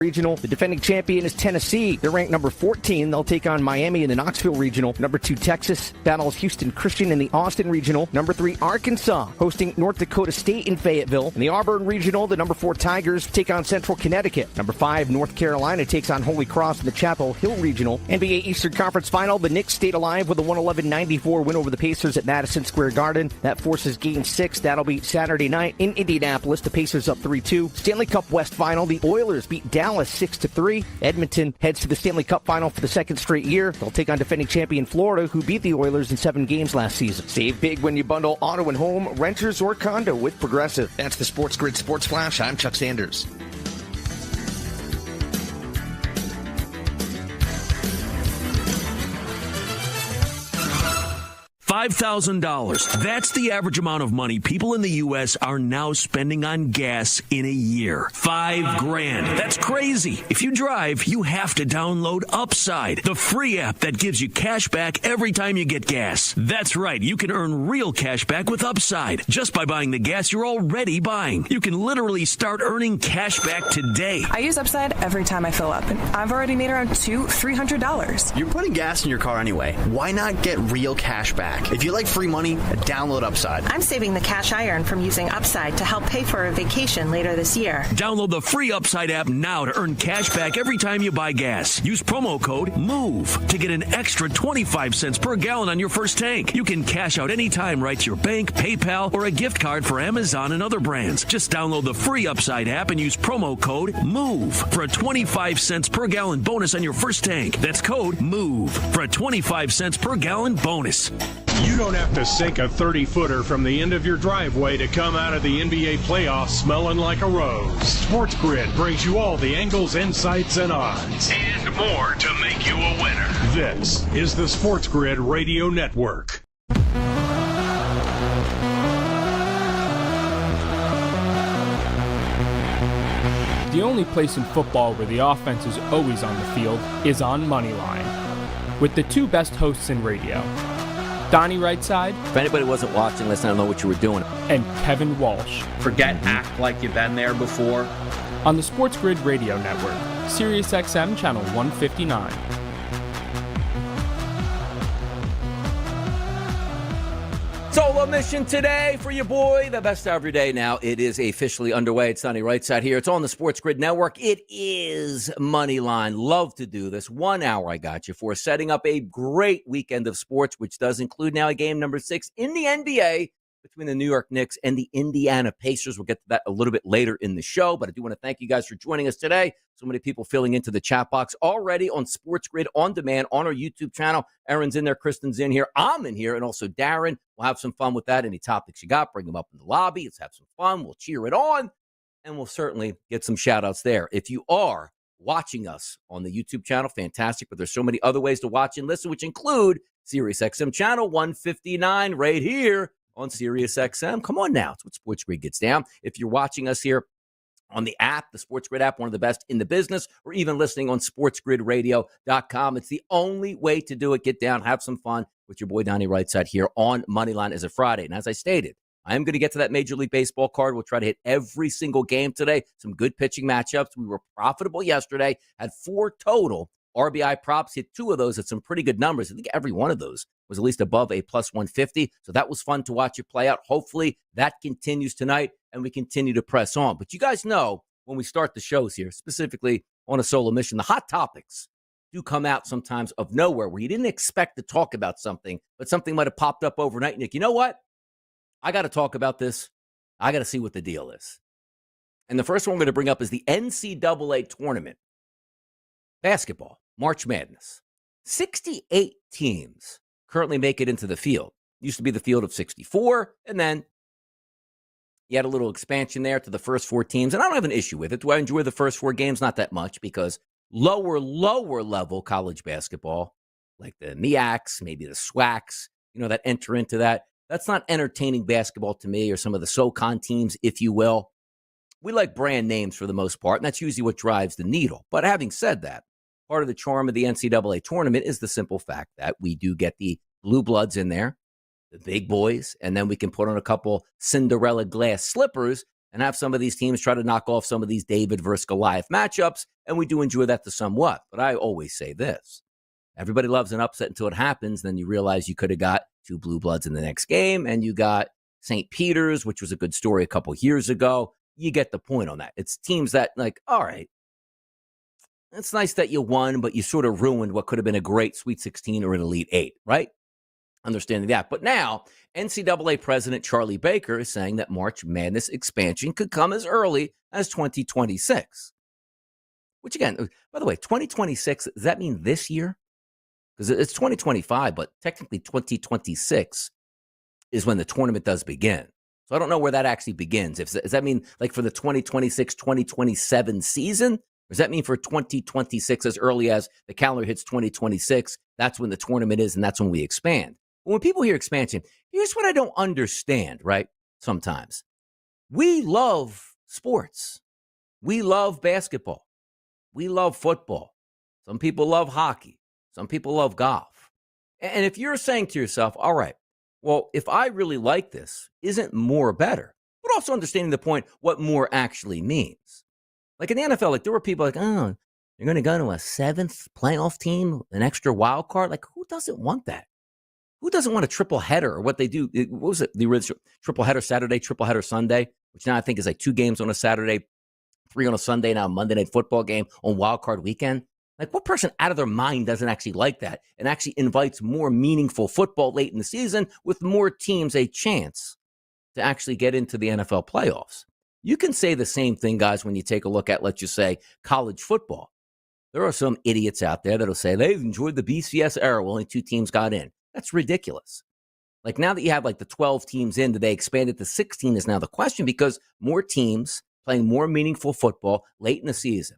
Regional. The defending champion is Tennessee. They're ranked number 14. They'll take on Miami in the Knoxville Regional. Number 2, Texas battles Houston Christian in the Austin Regional. Number 3, Arkansas hosting North Dakota State in Fayetteville. In the Auburn Regional, the number 4 Tigers take on Central Connecticut. Number 5, North Carolina takes on Holy Cross in the Chapel Hill Regional. NBA Eastern Conference Final, the Knicks stayed alive with a 111-94 win over the Pacers at Madison Square Garden. That forces Game 6. That'll be Saturday night in Indianapolis. The Pacers up 3-2. Stanley Cup West Final, the Oilers beat Dallas 6-3. Edmonton heads to the Stanley Cup Final for the second straight year. They'll take on defending champion Florida, who beat the Oilers in 7 games last season. Save big when you bundle auto and home, renters, or condo with Progressive. That's the SportsGrid Sports Flash. I'm Chuck Sanders. $5,000. That's the average amount of money people in the U.S. are now spending on gas in a year. $5,000. That's crazy. If you drive, you have to download Upside, the free app that gives you cash back every time you get gas. That's right. You can earn real cash back with Upside just by buying the gas you're already buying. You can literally start earning cash back today. I use Upside every time I fill up, and I've already made around $300. You're putting gas in your car anyway. Why not get real cash back? If you like free money, download Upside. I'm saving the cash I earn from using Upside to help pay for a vacation later this year. Download the free Upside app now to earn cash back every time you buy gas. Use promo code MOVE to get an extra 25 cents per gallon on your first tank. You can cash out anytime right to your bank, PayPal, or a gift card for Amazon and other brands. Just download the free Upside app and use promo code MOVE for a 25 cents per gallon bonus on your first tank. That's code MOVE for a 25 cents per gallon bonus. You don't have to sink a 30-footer from the end of your driveway to come out of the NBA playoffs smelling like a rose. SportsGrid brings you all the angles, insights, and odds. And more to make you a winner. This is the SportsGrid Radio Network. The only place in football where the offense is always on the field is on Moneyline. With the 2 best hosts in radio, Donnie Rightside. If anybody wasn't watching, let's not know what you were doing. And Kevin Walsh. Forget act like you've been there before. On the SportsGrid Radio Network, Sirius XM Channel 159. Solo mission today for your boy. The best hour of your day now. It is officially underway. It's Donnie Rightside here. It's on the SportsGrid Network. It is Moneyline. Love to do this. 1 hour I got you for setting up a great weekend of sports, which does include now a game number 6 in the NBA between the New York Knicks and the Indiana Pacers. We'll get to that a little bit later in the show, but I do want to thank you guys for joining us today. So many people filling into the chat box already on SportsGrid on demand on our YouTube channel. Erin's in there, Kristen's in here, I'm in here, and also Darren. We'll have some fun with that. Any topics you got, bring them up in the lobby. Let's have some fun. We'll cheer it on, and we'll certainly get some shout-outs there. If you are watching us on the YouTube channel, fantastic, but there's so many other ways to watch and listen, which include SiriusXM Channel 159 right here on SiriusXM. Come on now. It's what SportsGrid gets down. If you're watching us here on the app, the SportsGrid app, one of the best in the business, or even listening on sportsgridradio.com, it's the only way to do it. Get down, have some fun with your boy Donnie Rightside here on Moneyline as a Friday. And as I stated, I am going to get to that Major League Baseball card. We'll try to hit every single game today. Some good pitching matchups. We were profitable yesterday, had 4 total RBI props, hit 2 of those at some pretty good numbers. I think every one of those was at least above a plus 150. So that was fun to watch it play out. Hopefully that continues tonight and we continue to press on. But you guys know when we start the shows here, specifically on a solo mission, the hot topics do come out sometimes of nowhere where you didn't expect to talk about something, but something might have popped up overnight. And you know what? I got to talk about this. I got to see what the deal is. And the first one I'm going to bring up is the NCAA tournament. Basketball, March Madness. 68 teams currently make it into the field. Used to be the field of 64, and then you had a little expansion there to the first 4 teams. And I don't have an issue with it. Do I enjoy the first 4 games? Not that much, because lower level college basketball, like the MEACs, maybe the SWACs, that enter into that. That's not entertaining basketball to me, or some of the SoCon teams, if you will. We like brand names for the most part, and that's usually what drives the needle. But having said that, part of the charm of the NCAA tournament is the simple fact that we do get the blue bloods in there, the big boys, and then we can put on a couple Cinderella glass slippers and have some of these teams try to knock off some of these David versus Goliath matchups, and we do enjoy that to somewhat. But I always say this. Everybody loves an upset until it happens. Then you realize you could have got 2 Blue Bloods in the next game, and you got St. Peter's, which was a good story a couple years ago. You get the point on that. It's teams that, like, all right, it's nice that you won, but you sort of ruined what could have been a great Sweet 16 or an Elite 8, right? Understanding that. But now, NCAA President Charlie Baker is saying that March Madness expansion could come as early as 2026. Which, again, by the way, 2026, does that mean this year? Because it's 2025, but technically 2026 is when the tournament does begin. So I don't know where that actually begins. Does that mean like for the 2026-2027 season? Or does that mean for 2026 as early as the calendar hits 2026? That's when the tournament is, and that's when we expand. But when people hear expansion, here's what I don't understand, right? Sometimes. We love sports. We love basketball. We love football. Some people love hockey. Some people love golf. And if you're saying to yourself, all right, well, if I really like this, isn't more better? But also understanding the point, what more actually means. Like in the NFL, like there were people like, oh, you're going to go to a 7th playoff team, an extra wild card? Like who doesn't want that? Who doesn't want a triple header or what they do? What was it? The original triple header Saturday, triple header Sunday, which now I think is like 2 games on a Saturday, 3 on a Sunday, now a Monday Night Football game on wild card weekend. Like what person out of their mind doesn't actually like that and actually invites more meaningful football late in the season with more teams a chance to actually get into the NFL playoffs? You can say the same thing, guys, when you take a look at, let's just say, college football. There are some idiots out there that'll say they've enjoyed the BCS era. Well, only 2 teams got in. That's ridiculous. Like now that you have like the 12 teams in, do they expand it to 16 is now the question because more teams playing more meaningful football late in the season.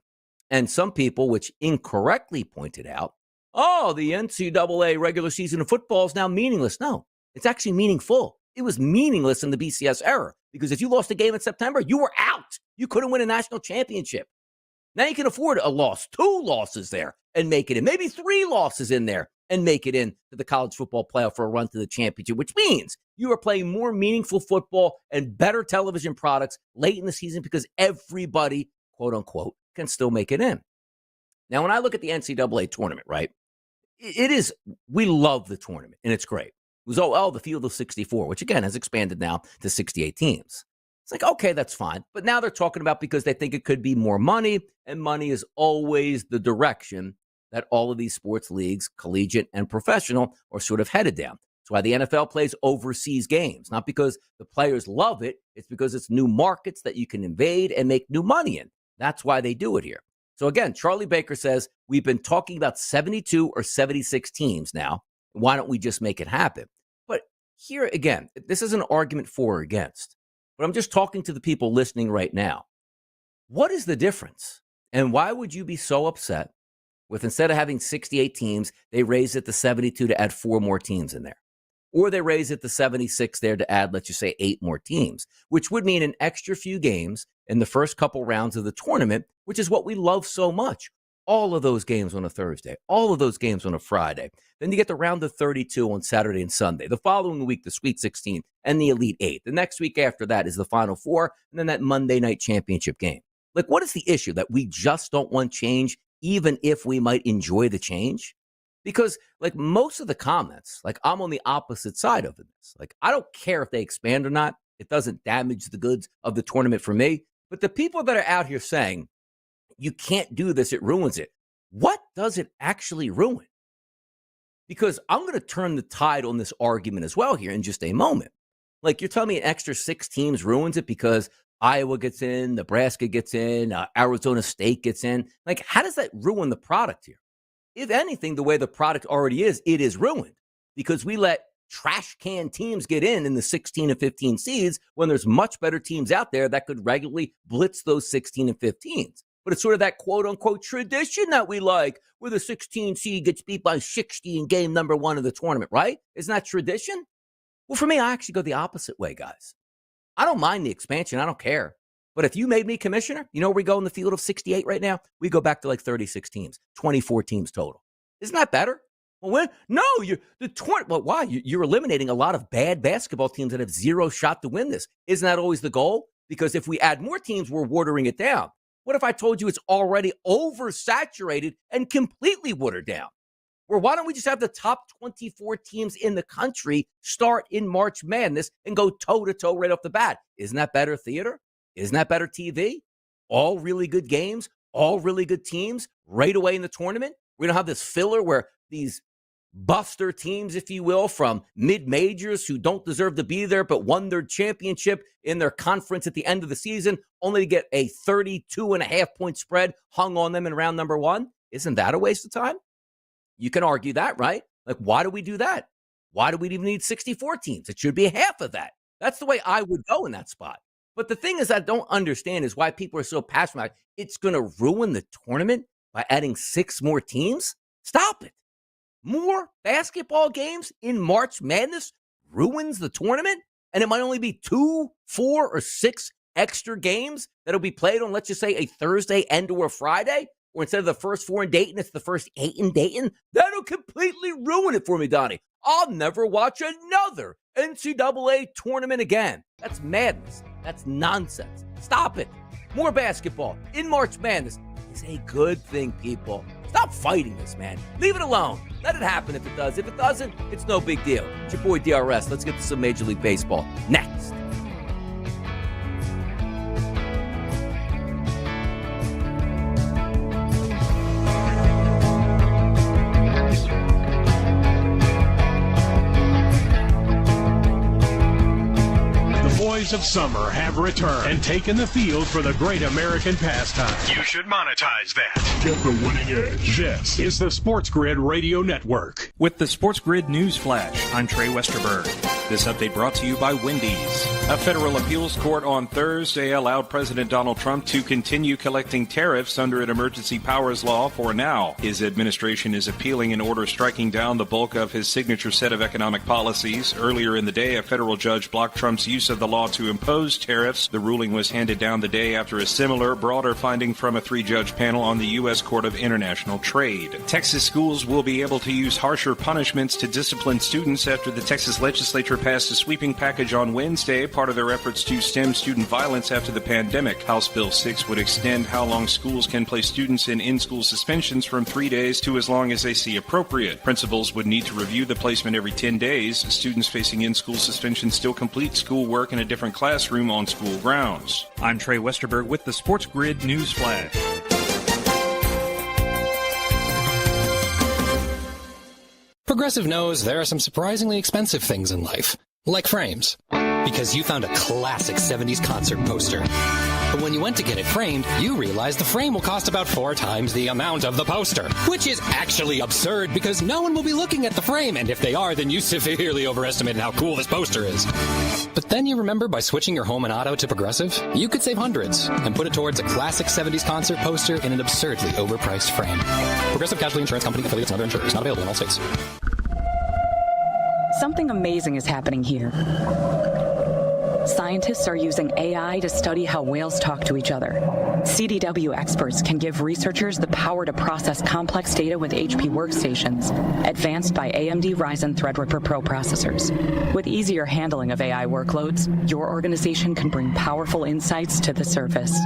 And some people, which incorrectly pointed out, oh, the NCAA regular season of football is now meaningless. No, it's actually meaningful. It was meaningless in the BCS era because if you lost a game in September, you were out. You couldn't win a national championship. Now you can afford a loss, 2 losses there and make it in, maybe 3 losses in there and make it in to the college football playoff for a run to the championship, which means you are playing more meaningful football and better television products late in the season because everybody, quote unquote, can still make it in. Now, when I look at the NCAA tournament, right, it is, we love the tournament and it's great. It was, the field of 64, which again has expanded now to 68 teams. It's like, okay, that's fine. But now they're talking about because they think it could be more money, and money is always the direction that all of these sports leagues, collegiate and professional, are sort of headed down. That's why the NFL plays overseas games, not because the players love it. It's because it's new markets that you can invade and make new money in. That's why they do it here. So again, Charlie Baker says, we've been talking about 72 or 76 teams now. Why don't we just make it happen? But here again, this is an argument for or against. But I'm just talking to the people listening right now. What is the difference? And why would you be so upset with instead of having 68 teams, they raise it to 72 to add 4 more teams in there? Or they raise it to 76 there to add, let's just say, 8 more teams, which would mean an extra few games in the first couple rounds of the tournament, which is what we love so much. All of those games on a Thursday, all of those games on a Friday. Then you get the round of 32 on Saturday and Sunday. The following week, the Sweet 16 and the Elite 8. The next week after that is the Final 4, and then that Monday night championship game. Like, what is the issue? That we just don't want change, even if we might enjoy the change? Because, like, most of the comments, like, I'm on the opposite side of this. Like, I don't care if they expand or not. It doesn't damage the goods of the tournament for me. But the people that are out here saying, you can't do this, it ruins it. What does it actually ruin? Because I'm going to turn the tide on this argument as well here in just a moment. Like, you're telling me an extra 6 teams ruins it because Iowa gets in, Nebraska gets in, Arizona State gets in. Like, how does that ruin the product here? If anything, the way the product already is, it is ruined because we let trash can teams get in the 16 and 15 seeds when there's much better teams out there that could regularly blitz those 16 and 15s. But it's sort of that quote-unquote tradition that we like where the 16 seed gets beat by 60 in game number 1 of the tournament, right? Isn't that tradition? Well, for me, I actually go the opposite way, guys. I don't mind the expansion. I don't care. But if you made me commissioner, you know where we go in the field of 68 right now? We go back to like 36 teams, 24 teams total. Isn't that better? Well, but why? You're eliminating a lot of bad basketball teams that have 0 shot to win this. Isn't that always the goal? because if we add more teams, we're watering it down. What if I told you it's already oversaturated and completely watered down? Or why don't we just have the top 24 teams in the country start in March Madness and go toe-to-toe right off the bat? Isn't that better theater? Isn't that better TV? All really good games, all really good teams right away in the tournament. We don't have this filler where these buster teams, if you will, from mid-majors who don't deserve to be there but won their championship in their conference at the end of the season only to get a 32.5-point spread hung on them in round number one. Isn't that a waste of time? You can argue that, right? Like, why do we do that? Why do we even need 64 teams? It should be half of that. That's the way I would go in that spot. But the thing is I don't understand is why people are so passionate about it's going to ruin the tournament by adding 6 more teams. Stop it. More basketball games in March Madness ruins the tournament, and it might only be 2, 4, or 6 extra games that'll be played on, let's just say, a Thursday and or a Friday, or instead of the first 4 in Dayton, it's the first 8 in Dayton. That'll completely ruin it for me, Donnie. I'll never watch another NCAA tournament again. That's madness. That's nonsense. Stop it. More basketball in March Madness is a good thing, people. Stop fighting this, man. Leave it alone. Let it happen if it does. If it doesn't, it's no big deal. It's your boy DRS. Let's get to some Major League Baseball next. Of summer have returned and taken the field for the great American pastime. You should monetize that. Get the winning edge. This is the SportsGrid Radio Network. With the SportsGrid News Flash, I'm Trey Westerberg. This update brought to you by Wendy's. A federal appeals court on Thursday allowed President Donald Trump to continue collecting tariffs under an emergency powers law for now. His administration is appealing an order striking down the bulk of his signature set of economic policies. Earlier in the day, a federal judge blocked Trump's use of the law to impose tariffs. The ruling was handed down the day after a similar, broader finding from a 3-judge panel on the U.S. Court of International Trade. Texas schools will be able to use harsher punishments to discipline students after the Texas legislature passed a sweeping package on Wednesday, part of their efforts to stem student violence after the pandemic. House Bill 6 would extend how long schools can place students in-school suspensions from 3 days to as long as they see appropriate. Principals would need to review the placement every 10 days. Students facing in-school suspension still complete schoolwork in a different classroom on school grounds. I'm Trey Westerberg with the SportsGrid News Flash. Progressive knows there are some surprisingly expensive things in life, like frames. Because you found a classic 70s concert poster. But when you went to get it framed, you realized the frame will cost about 4 times the amount of the poster. Which is actually absurd because no one will be looking at the frame, and if they are, then you severely overestimated how cool this poster is. But then you remember by switching your home and auto to Progressive, you could save hundreds and put it towards a classic 70s concert poster in an absurdly overpriced frame. Progressive Casualty Insurance Company, affiliates, and other insurers. Not available in all states. Something amazing is happening here. Scientists are using AI to study how whales talk to each other. CDW experts can give researchers the power to process complex data with HP workstations, advanced by AMD Ryzen Threadripper Pro processors. With easier handling of AI workloads, your organization can bring powerful insights to the surface.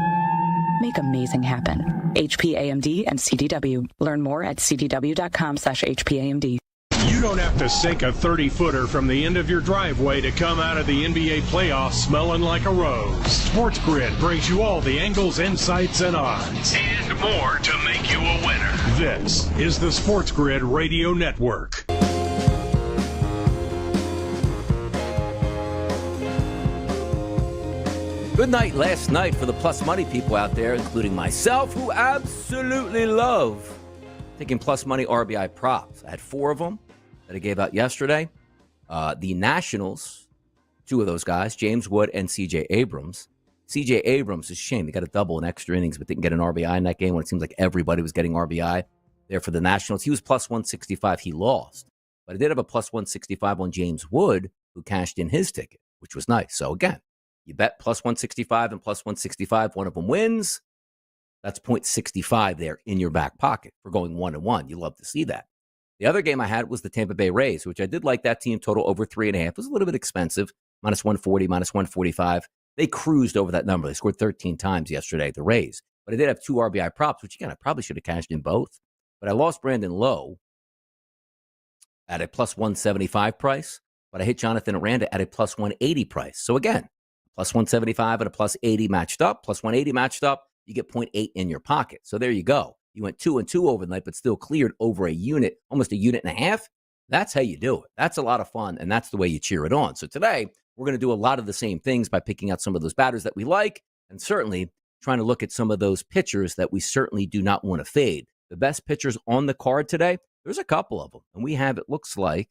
Make amazing happen. HP, AMD, and CDW. Learn more at cdw.com/HPAMD. You don't have to sink a 30-footer from the end of your driveway to come out of the NBA playoffs smelling like a rose. SportsGrid brings you all the angles, insights, and odds. And more to make you a winner. This is the SportsGrid Radio Network. Good night last night for the plus money people out there, including myself, who absolutely love taking plus money RBI props. I had 4 of them that I gave out yesterday. The Nationals, 2 of those guys, James Wood and C.J. Abrams. C.J. Abrams, it's a shame. He got a double in extra innings, but didn't get an RBI in that game when it seems like everybody was getting RBI there for the Nationals. He was plus 165. He lost. But I did have a plus 165 on James Wood, who cashed in his ticket, which was nice. So again, you bet plus 165 and plus 165. One of them wins. That's 0.65 there in your back pocket for going 1-1. You love to see that. The other game I had was the Tampa Bay Rays, which I did like that team total over 3.5. It was a little bit expensive, minus 140, minus 145. They cruised over that number. They scored 13 times yesterday, the Rays. But I did have 2 RBI props, which, again, I probably should have cashed in both. But I lost Brandon Lowe at a plus 175 price, but I hit Jonathan Aranda at a plus 180 price. So, again, plus 175 and a plus 80 matched up, plus 180 matched up, you get 0.8 in your pocket. So there you go. You went 2-2 overnight, but still cleared over a unit, almost a unit and a half. That's how you do it. That's a lot of fun, and that's the way you cheer it on. So today, we're going to do a lot of the same things by picking out some of those batters that we like, and certainly trying to look at some of those pitchers that we certainly do not want to fade. The best pitchers on the card today, there's a couple of them, and we have, it looks like,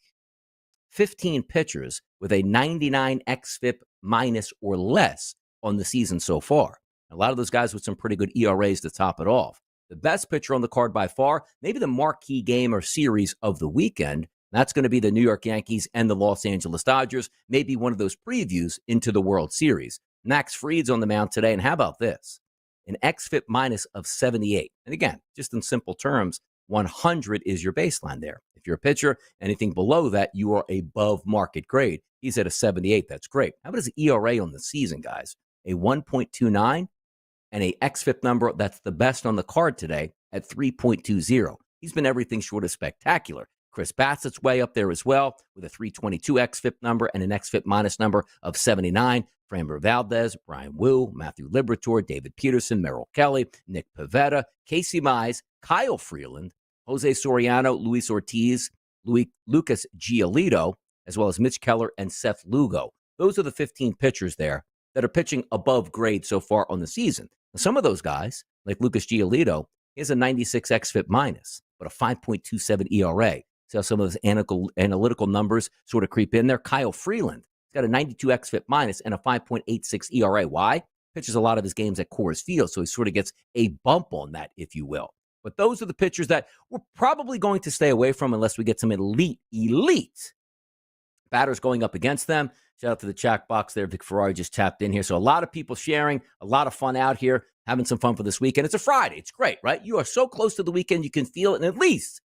15 pitchers with a 99 xFIP minus or less on the season so far. A lot of those guys with some pretty good ERAs to top it off. The best pitcher on the card by far, maybe the marquee game or series of the weekend, that's going to be the New York Yankees and the Los Angeles Dodgers, maybe one of those previews into the World Series. Max Fried's on the mound today, and how about this? An xFIP minus of 78. And again, just in simple terms, 100 is your baseline there. If you're a pitcher, anything below that, you are above market grade. He's at a 78. That's great. How about his ERA on the season, guys? A 1.29 and a xFIP number that's the best on the card today at 3.20. He's been everything short of spectacular. Chris Bassett's way up there as well with a 322 xFIP number and an xFIP minus number of 79. Framber Valdez, Brian Wu, Matthew Liberatore, David Peterson, Merrill Kelly, Nick Pivetta, Casey Mize, Kyle Freeland, Jose Soriano, Luis Ortiz, Lucas Giolito, as well as Mitch Keller and Seth Lugo. Those are the 15 pitchers there that are pitching above grade so far on the season. Now, some of those guys, like Lucas Giolito, he has a 96 xFIP minus, but a 5.27 ERA. See how some of those analytical numbers sort of creep in there? Kyle Freeland, he's got a 92 xFIP minus and a 5.86 ERA. Why? Pitches a lot of his games at Coors Field, so he sort of gets a bump on that, if you will. But those are the pitchers that we're probably going to stay away from unless we get some elite batters going up against them. Shout out to the chat box there. Vic Ferrari just tapped in here. So a lot of people sharing, a lot of fun out here, having some fun for this weekend. It's a Friday. It's great, right? You are so close to the weekend, you can feel it. And at least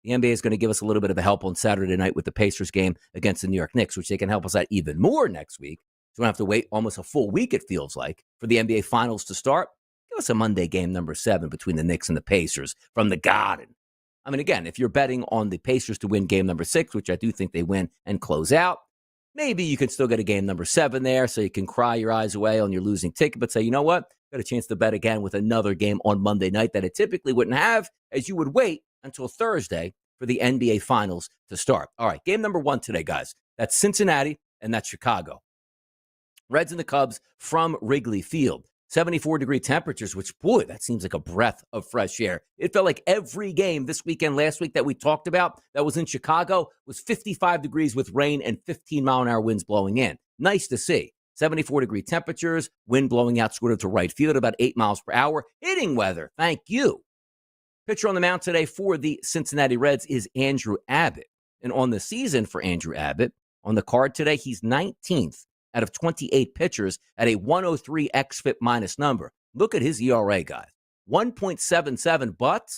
the NBA is going to give us a little bit of a help on Saturday night with the Pacers game against the New York Knicks, which they can help us out even more next week. So we don't have to wait almost a full week, it feels like, for the NBA Finals to start. Give us a Monday game number 7 between the Knicks and the Pacers from the Garden. I mean, again, if you're betting on the Pacers to win game number 6, which I do think they win and close out, maybe you can still get a game number 7 there so you can cry your eyes away on your losing ticket, but say, you know what? Got a chance to bet again with another game on Monday night that it typically wouldn't have, as you would wait until Thursday for the NBA Finals to start. All right, game number 1 today, guys. That's Cincinnati and that's Chicago. Reds and the Cubs from Wrigley Field. 74-degree temperatures, which, boy, that seems like a breath of fresh air. It felt like every game this weekend, last week that we talked about that was in Chicago was 55 degrees with rain and 15-mile-an-hour winds blowing in. Nice to see. 74-degree temperatures, wind blowing out sort of to right field at about 8 miles per hour. Hitting weather, thank you. Pitcher on the mound today for the Cincinnati Reds is Andrew Abbott. And on the season for Andrew Abbott, on the card today, he's 19th out of 28 pitchers at a 103 xFIP minus number. Look at his ERA, guys. 1.77, but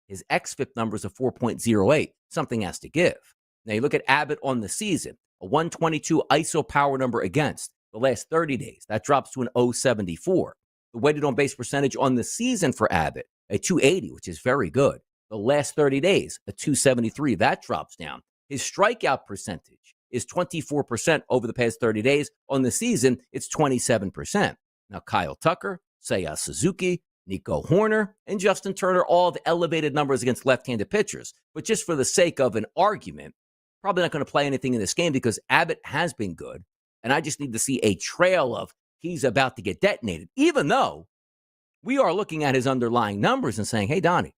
his xFIP number is a 4.08. Something has to give. Now, you look at Abbott on the season, a 122 ISO power number against the last 30 days. That drops to an 0.74. The weighted on base percentage on the season for Abbott, a 280, which is very good. The last 30 days, a 273. That drops down. His strikeout percentage is 24% over the past 30 days. On the season, it's 27%. Now, Kyle Tucker, Seiya Suzuki, Nico Horner, and Justin Turner all have elevated numbers against left-handed pitchers. But just for the sake of an argument, probably not going to play anything in this game because Abbott has been good. And I just need to see a trail of he's about to get detonated, even though we are looking at his underlying numbers and saying, hey, Donnie,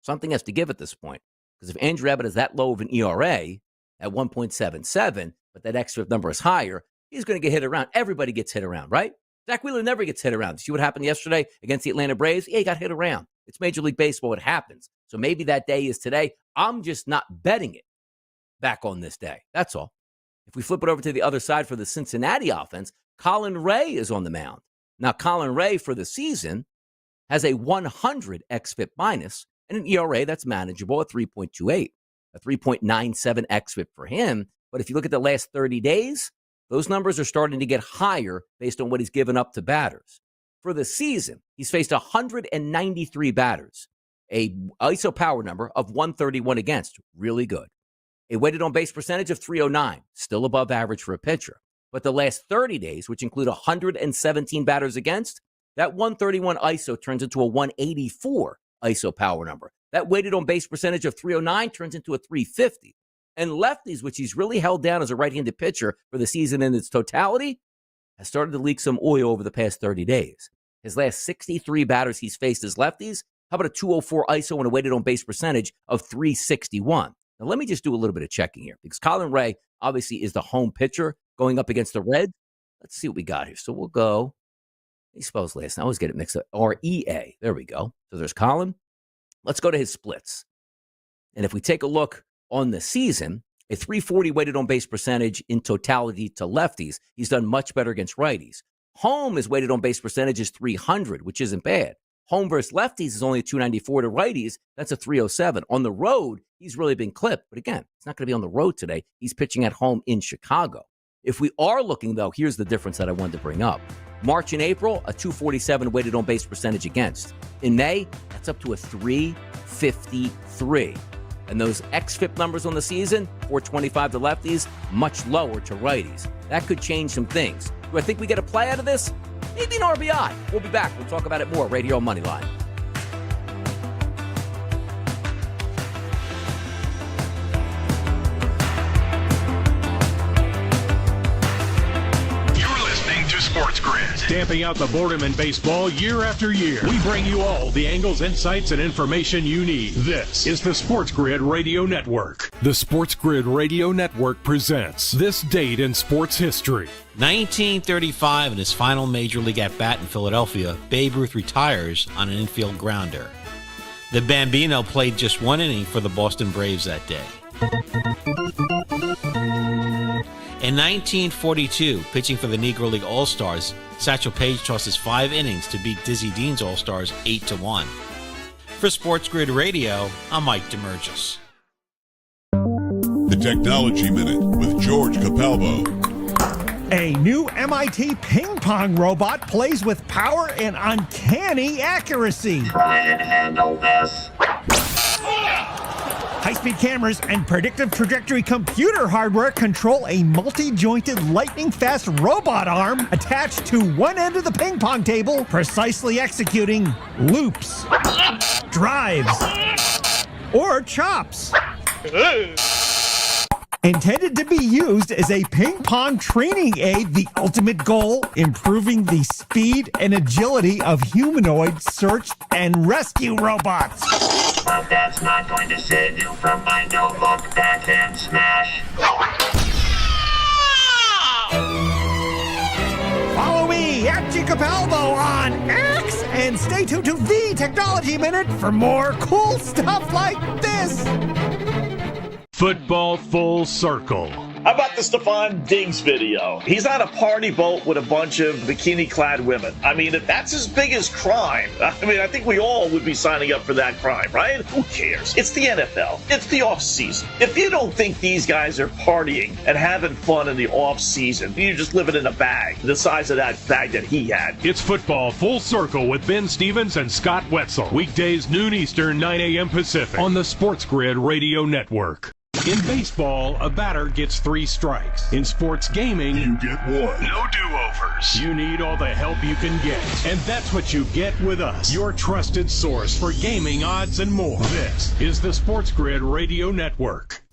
something has to give at this point. Because if Andrew Abbott is that low of an ERA at 1.77, but that xFIP number is higher, he's going to get hit around. Everybody gets hit around, right? Zach Wheeler never gets hit around. See what happened yesterday against the Atlanta Braves? Yeah, he got hit around. It's Major League Baseball. It happens. So maybe that day is today. I'm just not betting it back on this day. That's all. If we flip it over to the other side for the Cincinnati offense, Colin Ray is on the mound. Now, Colin Ray for the season has a 100 xFIP minus and an ERA that's manageable at 3.28, a 3.97 xFIP for him. But if you look at the last 30 days, Those numbers are starting to get higher based on what he's given up to batters. For the season, he's faced 193 batters, a ISO power number of 131 against, really good. A weighted on base percentage of 309, still above average for a pitcher. But the last 30 days, which include 117 batters against, that 131 ISO turns into a 184 ISO power number. That weighted on base percentage of 309 turns into a 350. And lefties, which he's really held down as a right-handed pitcher for the season in its totality, has started to leak some oil over the past 30 days. His last 63 batters he's faced as lefties, how about a 204 ISO and a weighted on base percentage of 361? Now, let me just do a little bit of checking here because Colin Ray obviously is the home pitcher going up against the Reds. Let's see what we got here. So we'll go. He spells last. I always get it mixed up. R-E-A. There we go. So there's Colin. Let's go to his splits. And if we take a look on the season, a 340 weighted on base percentage in totality to lefties. He's done much better against righties. Home is weighted on base percentage is 300, which isn't bad. Home versus lefties is only a 294 to righties. That's a 307. On the road, he's really been clipped. But again, he's not going to be on the road today. He's pitching at home in Chicago. If we are looking, though, here's the difference that I wanted to bring up. March and April, a 247 weighted on base percentage against. In May, that's up to a 353. And those xFIP numbers on the season, 425 to lefties, much lower to righties. That could change some things. Do I think we get a play out of this? Maybe an RBI. We'll be back. We'll talk about it more right here on Moneyline. SportsGrid. Stamping out the boredom in baseball year after year. We bring you all the angles, insights, and information you need. This is the SportsGrid Radio Network. The SportsGrid Radio Network presents This Date in Sports History. 1935, in his final Major League at-bat in Philadelphia, Babe Ruth retires on an infield grounder. The Bambino played just one inning for the Boston Braves that day. In 1942, pitching for the Negro League All-Stars, Satchel Paige tosses 5 innings to beat Dizzy Dean's All-Stars 8-1. For SportsGrid Radio, I'm Mike DeMurgis. The Technology Minute with George Capalbo. A new MIT ping pong robot plays with power and uncanny accuracy. Try and handle this. High-speed cameras and predictive trajectory computer hardware control a multi-jointed lightning-fast robot arm attached to one end of the ping pong table, precisely executing loops, drives, or chops. Intended to be used as a ping pong training aid, the ultimate goal, improving the speed and agility of humanoid search and rescue robots. But that's not going to save you from my notebook backhand smash. Follow me at G Capalbo on X and stay tuned to the Technology Minute for more cool stuff like this. Football Full Circle. How about the Stephon Diggs video? He's on a party boat with a bunch of bikini-clad women. I mean, if that's as big as crime, I mean, I think we all would be signing up for that crime, right? Who cares? It's the NFL. It's the off-season. If you don't think these guys are partying and having fun in the off-season, you're just living in a bag, the size of that bag that he had. It's Football Full Circle with Ben Stevens and Scott Wetzel. Weekdays, noon Eastern, 9 a.m. Pacific on the SportsGrid Radio Network. In baseball, a batter gets 3 strikes. In sports gaming, you get 1. No do-overs. You need all the help you can get. And that's what you get with us, your trusted source for gaming odds and more. This is the SportsGrid Radio Network.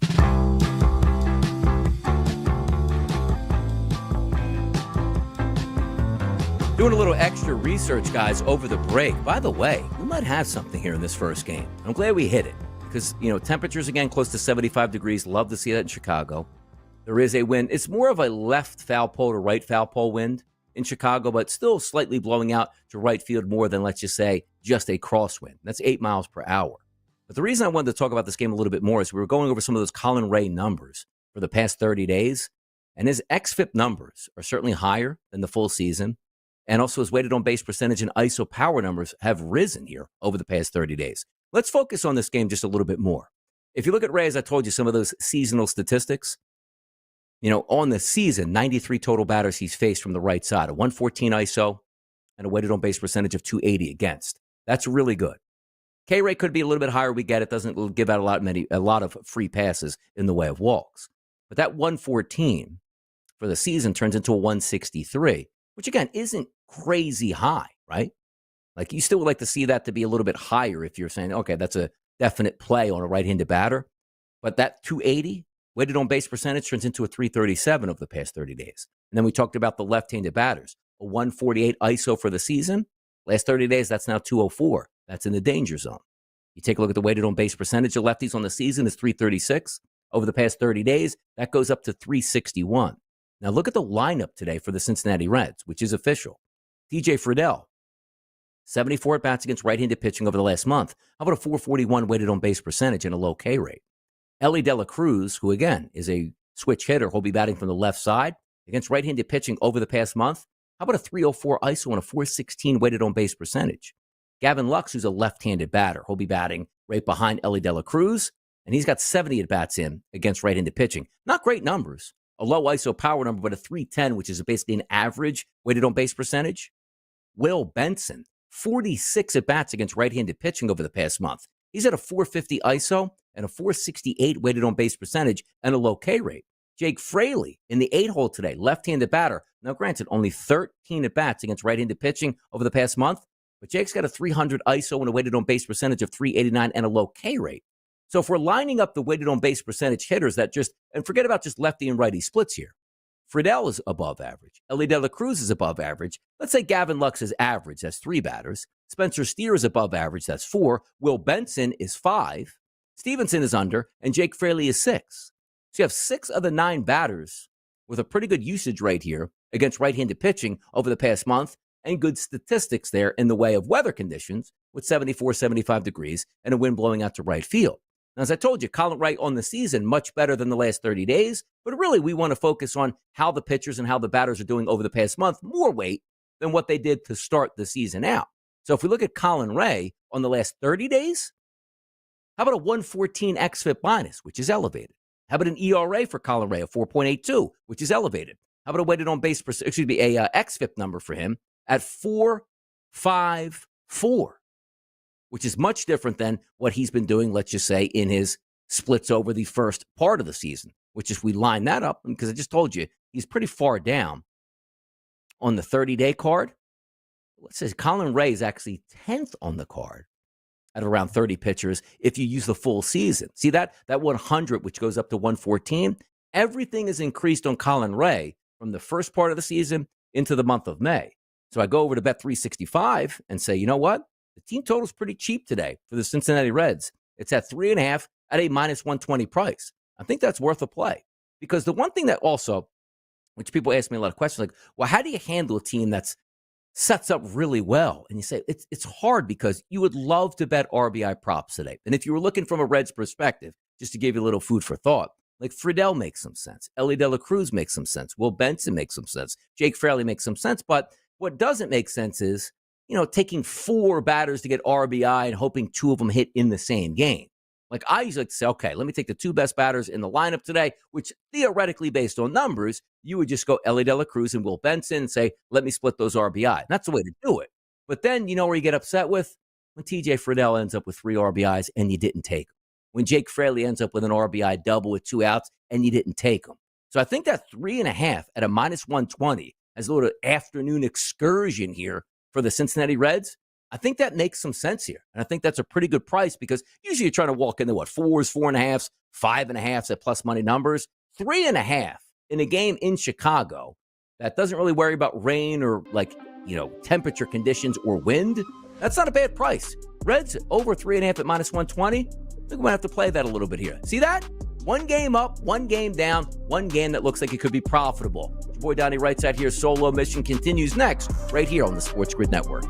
Doing a little extra research, guys, over the break. By the way, we might have something here in this first game. I'm glad we hit it. Because, temperatures, again, close to 75 degrees. Love to see that in Chicago. There is a wind. It's more of a left foul pole to right foul pole wind in Chicago, but still slightly blowing out to right field more than, let's just say, just a crosswind. That's 8 miles per hour. But the reason I wanted to talk about this game a little bit more is we were going over some of those Colin Ray numbers for the past 30 days, and his xFIP numbers are certainly higher than the full season, and also his weighted on base percentage and ISO power numbers have risen here over the past 30 days. Let's focus on this game just a little bit more. If you look at Ray, as I told you, some of those seasonal statistics, On the season, 93 total batters he's faced from the right side, a 114 ISO and a weighted on base percentage of 280 against. That's really good. K rate could be a little bit higher. We get it. Doesn't give out a lot of free passes in the way of walks. But that 114 for the season turns into a 163, which again isn't crazy high, right? Like you still would like to see that to be a little bit higher if you're saying, okay, that's a definite play on a right-handed batter. But that 280 weighted on base percentage turns into a 337 over the past 30 days. And then we talked about the left-handed batters, a 148 ISO for the season. Last 30 days, that's now 204. That's in the danger zone. You take a look at the weighted on base percentage of lefties on the season is 336. Over the past 30 days, that goes up to 361. Now look at the lineup today for the Cincinnati Reds, which is official. TJ Friedel, 74 at-bats against right-handed pitching over the last month. How about a 441 weighted on base percentage and a low K rate? Ellie De La Cruz, who again is a switch hitter, he'll be batting from the left side against right-handed pitching over the past month. How about a 304 ISO and a 416 weighted on base percentage? Gavin Lux, who's a left-handed batter, he'll be batting right behind Ellie De La Cruz, and he's got 70 at-bats in against right-handed pitching. Not great numbers. A low ISO power number, but a 310, which is basically an average weighted on base percentage. Will Benson, 46 at-bats against right-handed pitching over the past month. He's at a 450 ISO and a 468 weighted on base percentage and a low K rate. Jake Fraley in the 8-hole today, left-handed batter. Now, granted, only 13 at-bats against right-handed pitching over the past month, but Jake's got a 300 ISO and a weighted on base percentage of 389 and a low K rate. So if we're lining up the weighted on base percentage hitters that and forget about just lefty and righty splits here. Friedel is above average. Ellie De La Cruz is above average. Let's say Gavin Lux is average. That's 3 batters. Spencer Steer is above average. That's 4. Will Benson is 5. Stevenson is under. And Jake Fraley is 6. So you have 6 of the 9 batters with a pretty good usage rate here against right-handed pitching over the past month and good statistics there in the way of weather conditions with 74, 75 degrees and a wind blowing out to right field. Now, as I told you, Colin Wright on the season, much better than the last 30 days. But really, we want to focus on how the pitchers and how the batters are doing over the past month, more weight than what they did to start the season out. So if we look at Colin Ray on the last 30 days, how about a 114 xFIP minus, which is elevated? How about an ERA for Colin Ray of 4.82, which is elevated? How about a weighted on base, a xFIP number for him at 4.54? Which is much different than what he's been doing, let's just say, in his splits over the first part of the season, which if we line that up, because I just told you, he's pretty far down on the 30-day card. Let's say Colin Ray is actually 10th on the card at around 30 pitchers if you use the full season. See that 100, which goes up to 114, everything is increased on Colin Ray from the first part of the season into the month of May. So I go over to Bet365 and say, you know what? The team total is pretty cheap today for the Cincinnati Reds. It's at 3.5 at a minus 120 price. I think that's worth a play because the one thing that also, which people ask me a lot of questions like, well, how do you handle a team that's sets up really well? And you say it's hard because you would love to bet RBI props today. And if you were looking from a Reds perspective, just to give you a little food for thought, like Friedel makes some sense. Ellie De La Cruz makes some sense. Will Benson makes some sense. Jake Fraley makes some sense. But what doesn't make sense is, taking 4 batters to get RBI and hoping 2 of them hit in the same game. Like I usually like to say, okay, let me take the 2 best batters in the lineup today, which theoretically based on numbers, you would just go Ellie De La Cruz and Will Benson and say, let me split those RBI. And that's the way to do it. But then you know where you get upset with? When TJ Friedel ends up with 3 RBIs and you didn't take them. When Jake Fraley ends up with an RBI double with 2 outs and you didn't take them. So I think that 3.5 at a minus 120 as a little afternoon excursion here for the Cincinnati Reds, I think that makes some sense here. And I think that's a pretty good price because usually you're trying to walk into 4s, 4.5s, 5.5s at plus money numbers. 3.5 in a game in Chicago that doesn't really worry about rain or temperature conditions or wind. That's not a bad price. Reds over 3.5 at minus 120. I think we might have to play that a little bit here. See that? 1 game up, 1 game down, 1 game that looks like it could be profitable. Your boy Donnie right side here. Solo Mission continues next, right here on the SportsGrid Network.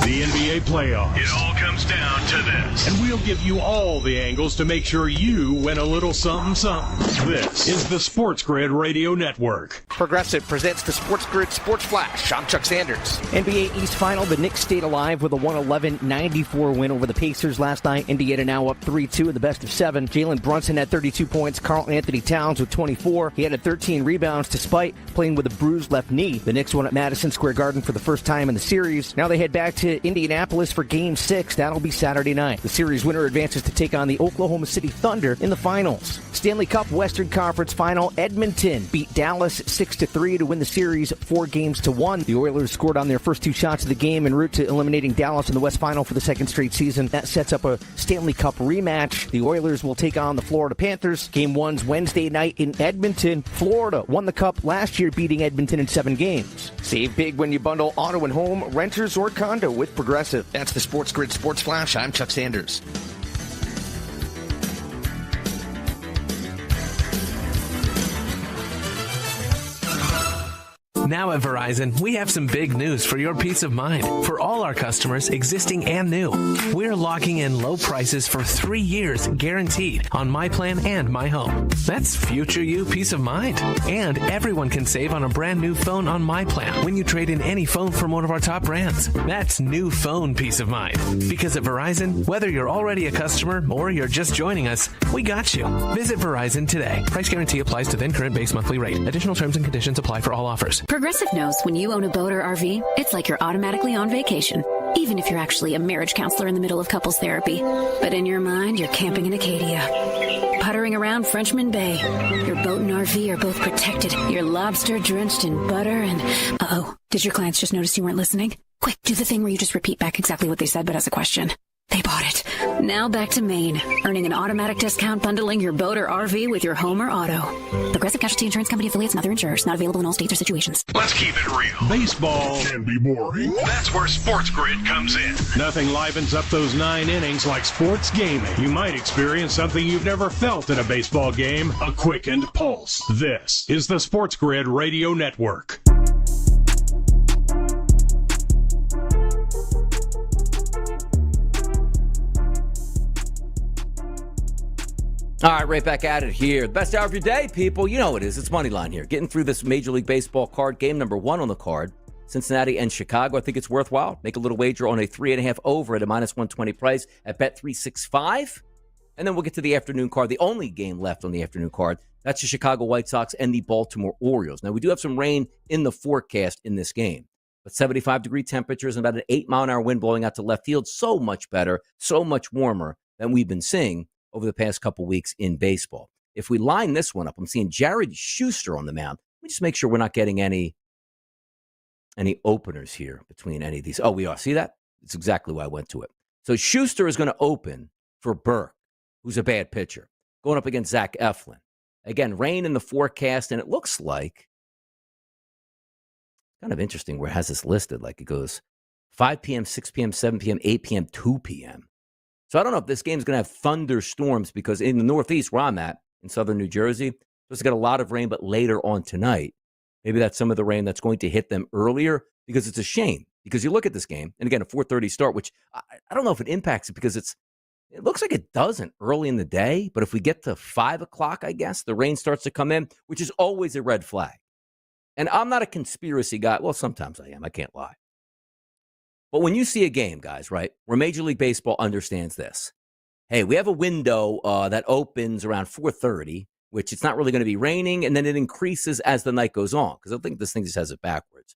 The NBA playoffs. It all comes down to this. And we'll give you all the angles to make sure you win a little something, something. This is the SportsGrid Radio Network. Progressive presents the SportsGrid Sports Flash. I'm Chuck Sanders. NBA East Final, the Knicks stayed alive with a 111-94 win over the Pacers last night. Indiana now up 3-2 in the best of 7. Jalen Brunson had 32 points. Karl Anthony Towns with 24. He had 13 rebounds despite playing with a bruised left knee. The Knicks won at Madison Square Garden for the first time in the series. Now they head back to Indianapolis for Game 6. That'll be Saturday night. The series winner advances to take on the Oklahoma City Thunder in the finals. Stanley Cup Western Conference Final, Edmonton beat Dallas 6-3 to win the series 4-1. The Oilers scored on their first 2 shots of the game en route to eliminating Dallas in the West Final for the second straight season. That sets up a Stanley Cup rematch. The Oilers will take on the Florida Panthers. Game 1's Wednesday night in Edmonton. Florida won the Cup last year, beating Edmonton in 7 games. Save big when you bundle auto and home, renters, or condo with Progressive. That's the SportsGrid Sports Flash. I'm Chuck Sanders. Now at Verizon, we have some big news for your peace of mind. For all our customers, existing and new, we're locking in low prices for 3 years guaranteed on My Plan and My Home. That's future you peace of mind. And everyone can save on a brand new phone on My Plan when you trade in any phone from one of our top brands. That's new phone peace of mind. Because at Verizon, whether you're already a customer or you're just joining us, we got you. Visit Verizon today. Price guarantee applies to then current base monthly rate. Additional terms and conditions apply for all offers. Progressive knows when you own a boat or RV, it's like you're automatically on vacation, even if you're actually a marriage counselor in the middle of couples therapy. But in your mind, you're camping in Acadia, puttering around Frenchman Bay. Your boat and RV are both protected. You're lobster drenched in butter and... Uh-oh, did your clients just notice you weren't listening? Quick, do the thing where you just repeat back exactly what they said, but as a question. They bought it. Now back to Maine, earning an automatic discount bundling your boat or RV with your home or auto. Progressive Casualty Insurance Company affiliates and other insurers. Not available in all states or situations. Let's keep it real. Baseball can be boring. That's where SportsGrid comes in. Nothing livens up those 9 innings like sports gaming. You might experience something you've never felt in a baseball game, a quickened pulse. This is the SportsGrid Radio Network. All right, right back at it here. The best hour of your day, people. You know it is. It's Moneyline here. Getting through this Major League Baseball card. Game number 1 on the card. Cincinnati and Chicago. I think it's worthwhile. Make a little wager on a 3.5 over at a -120 price at Bet365. And then we'll get to the afternoon card. The only game left on the afternoon card. That's the Chicago White Sox and the Baltimore Orioles. Now, we do have some rain in the forecast in this game. But 75-degree temperatures and about an 8-mile-an-hour wind blowing out to left field. So much better, so much warmer than we've been seeing over the past couple weeks in baseball. If we line this one up, I'm seeing Jared Schuster on the mound. Let me just make sure we're not getting any openers here between any of these. Oh, we are. See that? It's exactly why I went to it. So Schuster is going to open for Burke, who's a bad pitcher, going up against Zach Eflin. Again, rain in the forecast, and it looks like kind of interesting where it has this listed. Like it goes 5 p.m., 6 p.m., 7 p.m., 8 p.m., 2 p.m. So I don't know if this game is going to have thunderstorms because in the Northeast where I'm at, in southern New Jersey, supposed to get a lot of rain, but later on tonight. Maybe that's some of the rain that's going to hit them earlier because it's a shame. Because you look at this game, and again, a 4:30 start, which I don't know if it impacts it because it looks like it doesn't early in the day. But if we get to 5 o'clock, I guess, the rain starts to come in, which is always a red flag. And I'm not a conspiracy guy. Well, sometimes I am. I can't lie. But when you see a game, guys, right, where Major League Baseball understands this, hey, we have a window that opens around 4:30, which it's not really going to be raining, and then it increases as the night goes on, because I think this thing just has it backwards.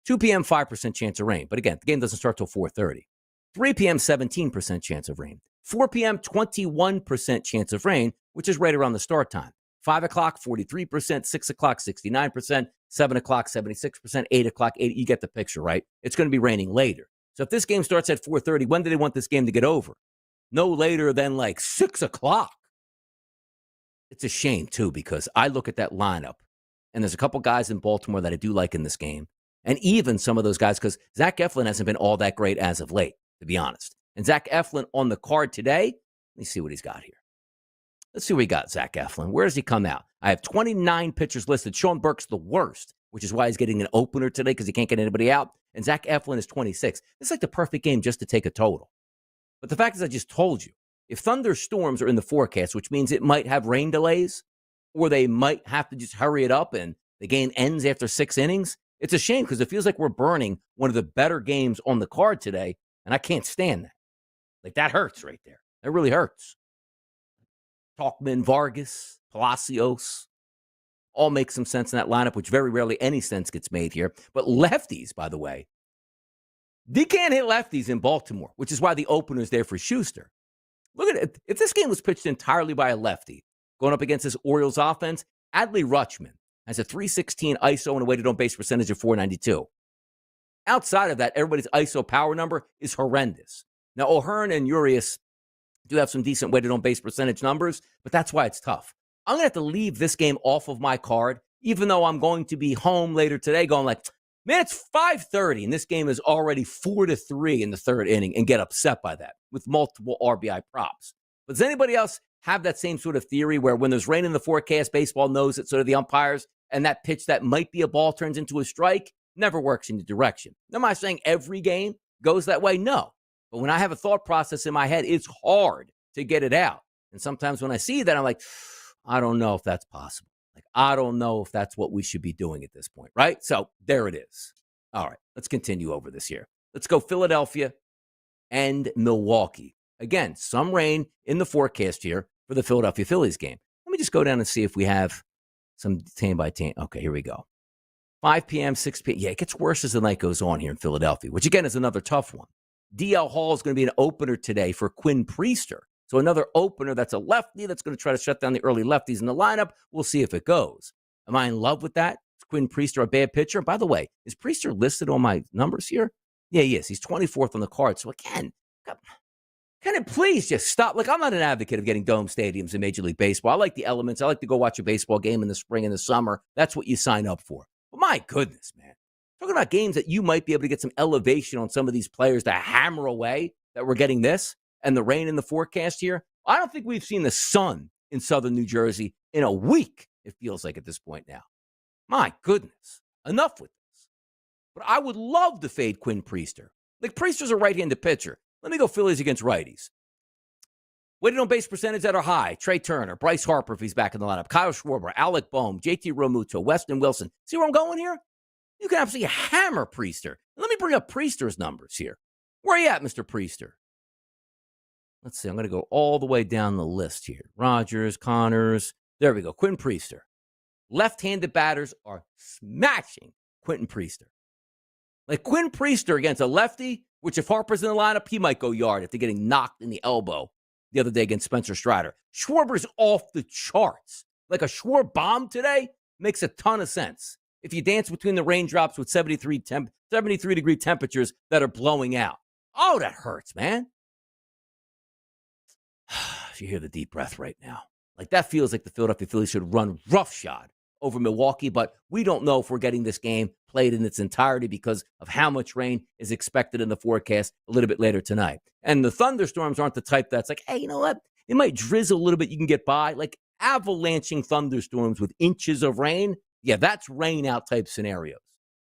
2 p.m., 5% chance of rain. But again, the game doesn't start till 4:30. 3 p.m., 17% chance of rain. 4 p.m., 21% chance of rain, which is right around the start time. 5 o'clock, 43%, 6 o'clock, 69%, 7 o'clock, 76%, 8 o'clock, 80. You get the picture, right? It's going to be raining later. So if this game starts at 4:30, when do they want this game to get over? No later than like 6 o'clock. It's a shame, too, because I look at that lineup, and there's a couple guys in Baltimore that I do like in this game, and even some of those guys, because Zach Eflin hasn't been all that great as of late, to be honest. And Zach Eflin on the card today, let me see what he's got here. Let's see what he got, Zach Eflin. Where does he come out? I have 29 pitchers listed. Sean Burke's the worst, which is why he's getting an opener today because he can't get anybody out. And Zach Eflin is 26. It's like the perfect game just to take a total. But the fact is, I just told you, if thunderstorms are in the forecast, which means it might have rain delays, or they might have to just hurry it up and The game ends after 6 innings. It's a shame because it feels like we're burning one of the better games on the card today, and I can't stand that. Like, that hurts right there. That really hurts. Talkman, Vargas, Palacios, all make some sense in that lineup, which very rarely any sense gets made here. But lefties, by the way, they can't hit lefties in Baltimore, which is why the opener's there for Schuster. Look at it. If this game was pitched entirely by a lefty, going up against this Orioles offense, Adley Rutschman has a .316 ISO and a weighted on base percentage of .492. Outside of that, everybody's ISO power number is horrendous. Now, O'Hearn and Urias do have some decent weighted on base percentage numbers, but that's why it's tough. I'm going to have to leave this game off of my card, even though I'm going to be home later today going like, man, it's 5:30, and this game is already 4-3 in the third inning, and get upset by that with multiple RBI props. But does anybody else have that same sort of theory where when there's rain in the forecast, baseball knows it, so do the umpires, and that pitch that might be a ball turns into a strike never works in the direction? Am I saying every game goes that way? No. But when I have a thought process in my head, it's hard to get it out. And sometimes when I see that, I'm like, I don't know if that's possible. Like, I don't know if that's what we should be doing at this point, right? So there it is. All right, let's continue over this here. Let's go Philadelphia and Milwaukee. Again, some rain in the forecast here for the Philadelphia Phillies game. Let me just go down and see if we have some team by team. Okay, here we go. 5 p.m., 6 p.m. Yeah, it gets worse as the night goes on here in Philadelphia, which again is another tough one. DL Hall is going to be an opener today for Quinn Priester. So another opener that's a lefty that's going to try to shut down the early lefties in the lineup. We'll see if it goes. Am I in love with that? Is Quinn Priester a bad pitcher? By the way, is Priester listed on my numbers here? Yeah, he is. He's 24th on the card. So again, can it please just stop? Like, I'm not an advocate of getting dome stadiums in Major League Baseball. I like the elements. I like to go watch a baseball game in the spring and the summer. That's what you sign up for. But my goodness, man. Talking about games that you might be able to get some elevation on some of these players to hammer away, that we're getting this and the rain in the forecast here. I don't think we've seen the sun in southern New Jersey in a week, it feels like at this point now. My goodness. Enough with this. But I would love to fade Quinn Priester. Like, Priester's a right-handed pitcher. Let me go Phillies against righties. Weighted on base percentage that are high. Trey Turner, Bryce Harper if he's back in the lineup, Kyle Schwarber, Alec Boehm, JT Realmuto, Weston Wilson. See where I'm going here? You can absolutely hammer Priester. Let me bring up Priester's numbers here. Where are you at, Mr. Priester? Let's see. I'm going to go all the way down the list here. Rogers, Connors. There we go. Quinn Priester. Left-handed batters are smashing Quentin Priester. Like, Quinn Priester against a lefty, which if Harper's in the lineup, he might go yard after getting knocked in the elbow the other day against Spencer Strider. Schwarber's off the charts. Like, a Schwarber bomb today makes a ton of sense. If you dance between the raindrops with 73-degree temperatures that are blowing out. Oh, that hurts, man. You hear the deep breath right now. Like, that feels like the Philadelphia Phillies should run roughshod over Milwaukee, but we don't know if we're getting this game played in its entirety because of how much rain is expected in the forecast a little bit later tonight. And the thunderstorms aren't the type that's like, hey, you know what? It might drizzle a little bit. You can get by. Like, avalanching thunderstorms with inches of rain. Yeah, that's rain out type scenarios.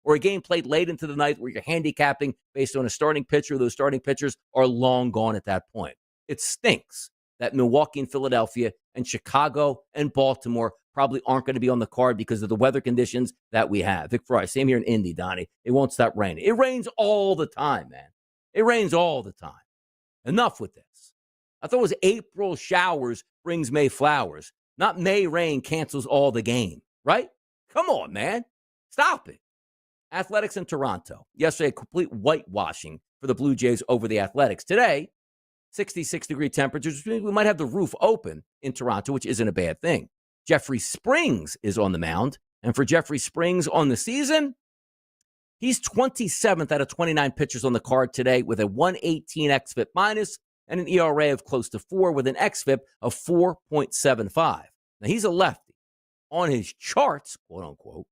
Or a game played late into the night where you're handicapping based on a starting pitcher. Those starting pitchers are long gone at that point. It stinks that Milwaukee and Philadelphia and Chicago and Baltimore probably aren't going to be on the card because of the weather conditions that we have. Vic Fry, same here in Indy, Donnie. It won't stop raining. It rains all the time, man. It rains all the time. Enough with this. I thought it was April showers brings May flowers, not May rain cancels all the game, right? Come on, man. Stop it. Athletics in Toronto. Yesterday, a complete whitewashing for the Blue Jays over the Athletics. Today, 66-degree temperatures. We might have the roof open in Toronto, which isn't a bad thing. Jeffrey Springs is on the mound. And for Jeffrey Springs on the season, he's 27th out of 29 pitchers on the card today with a 118 xFIP minus and an ERA of close to 4 with an xFIP of 4.75. Now, he's a lefty. On his charts, quote unquote,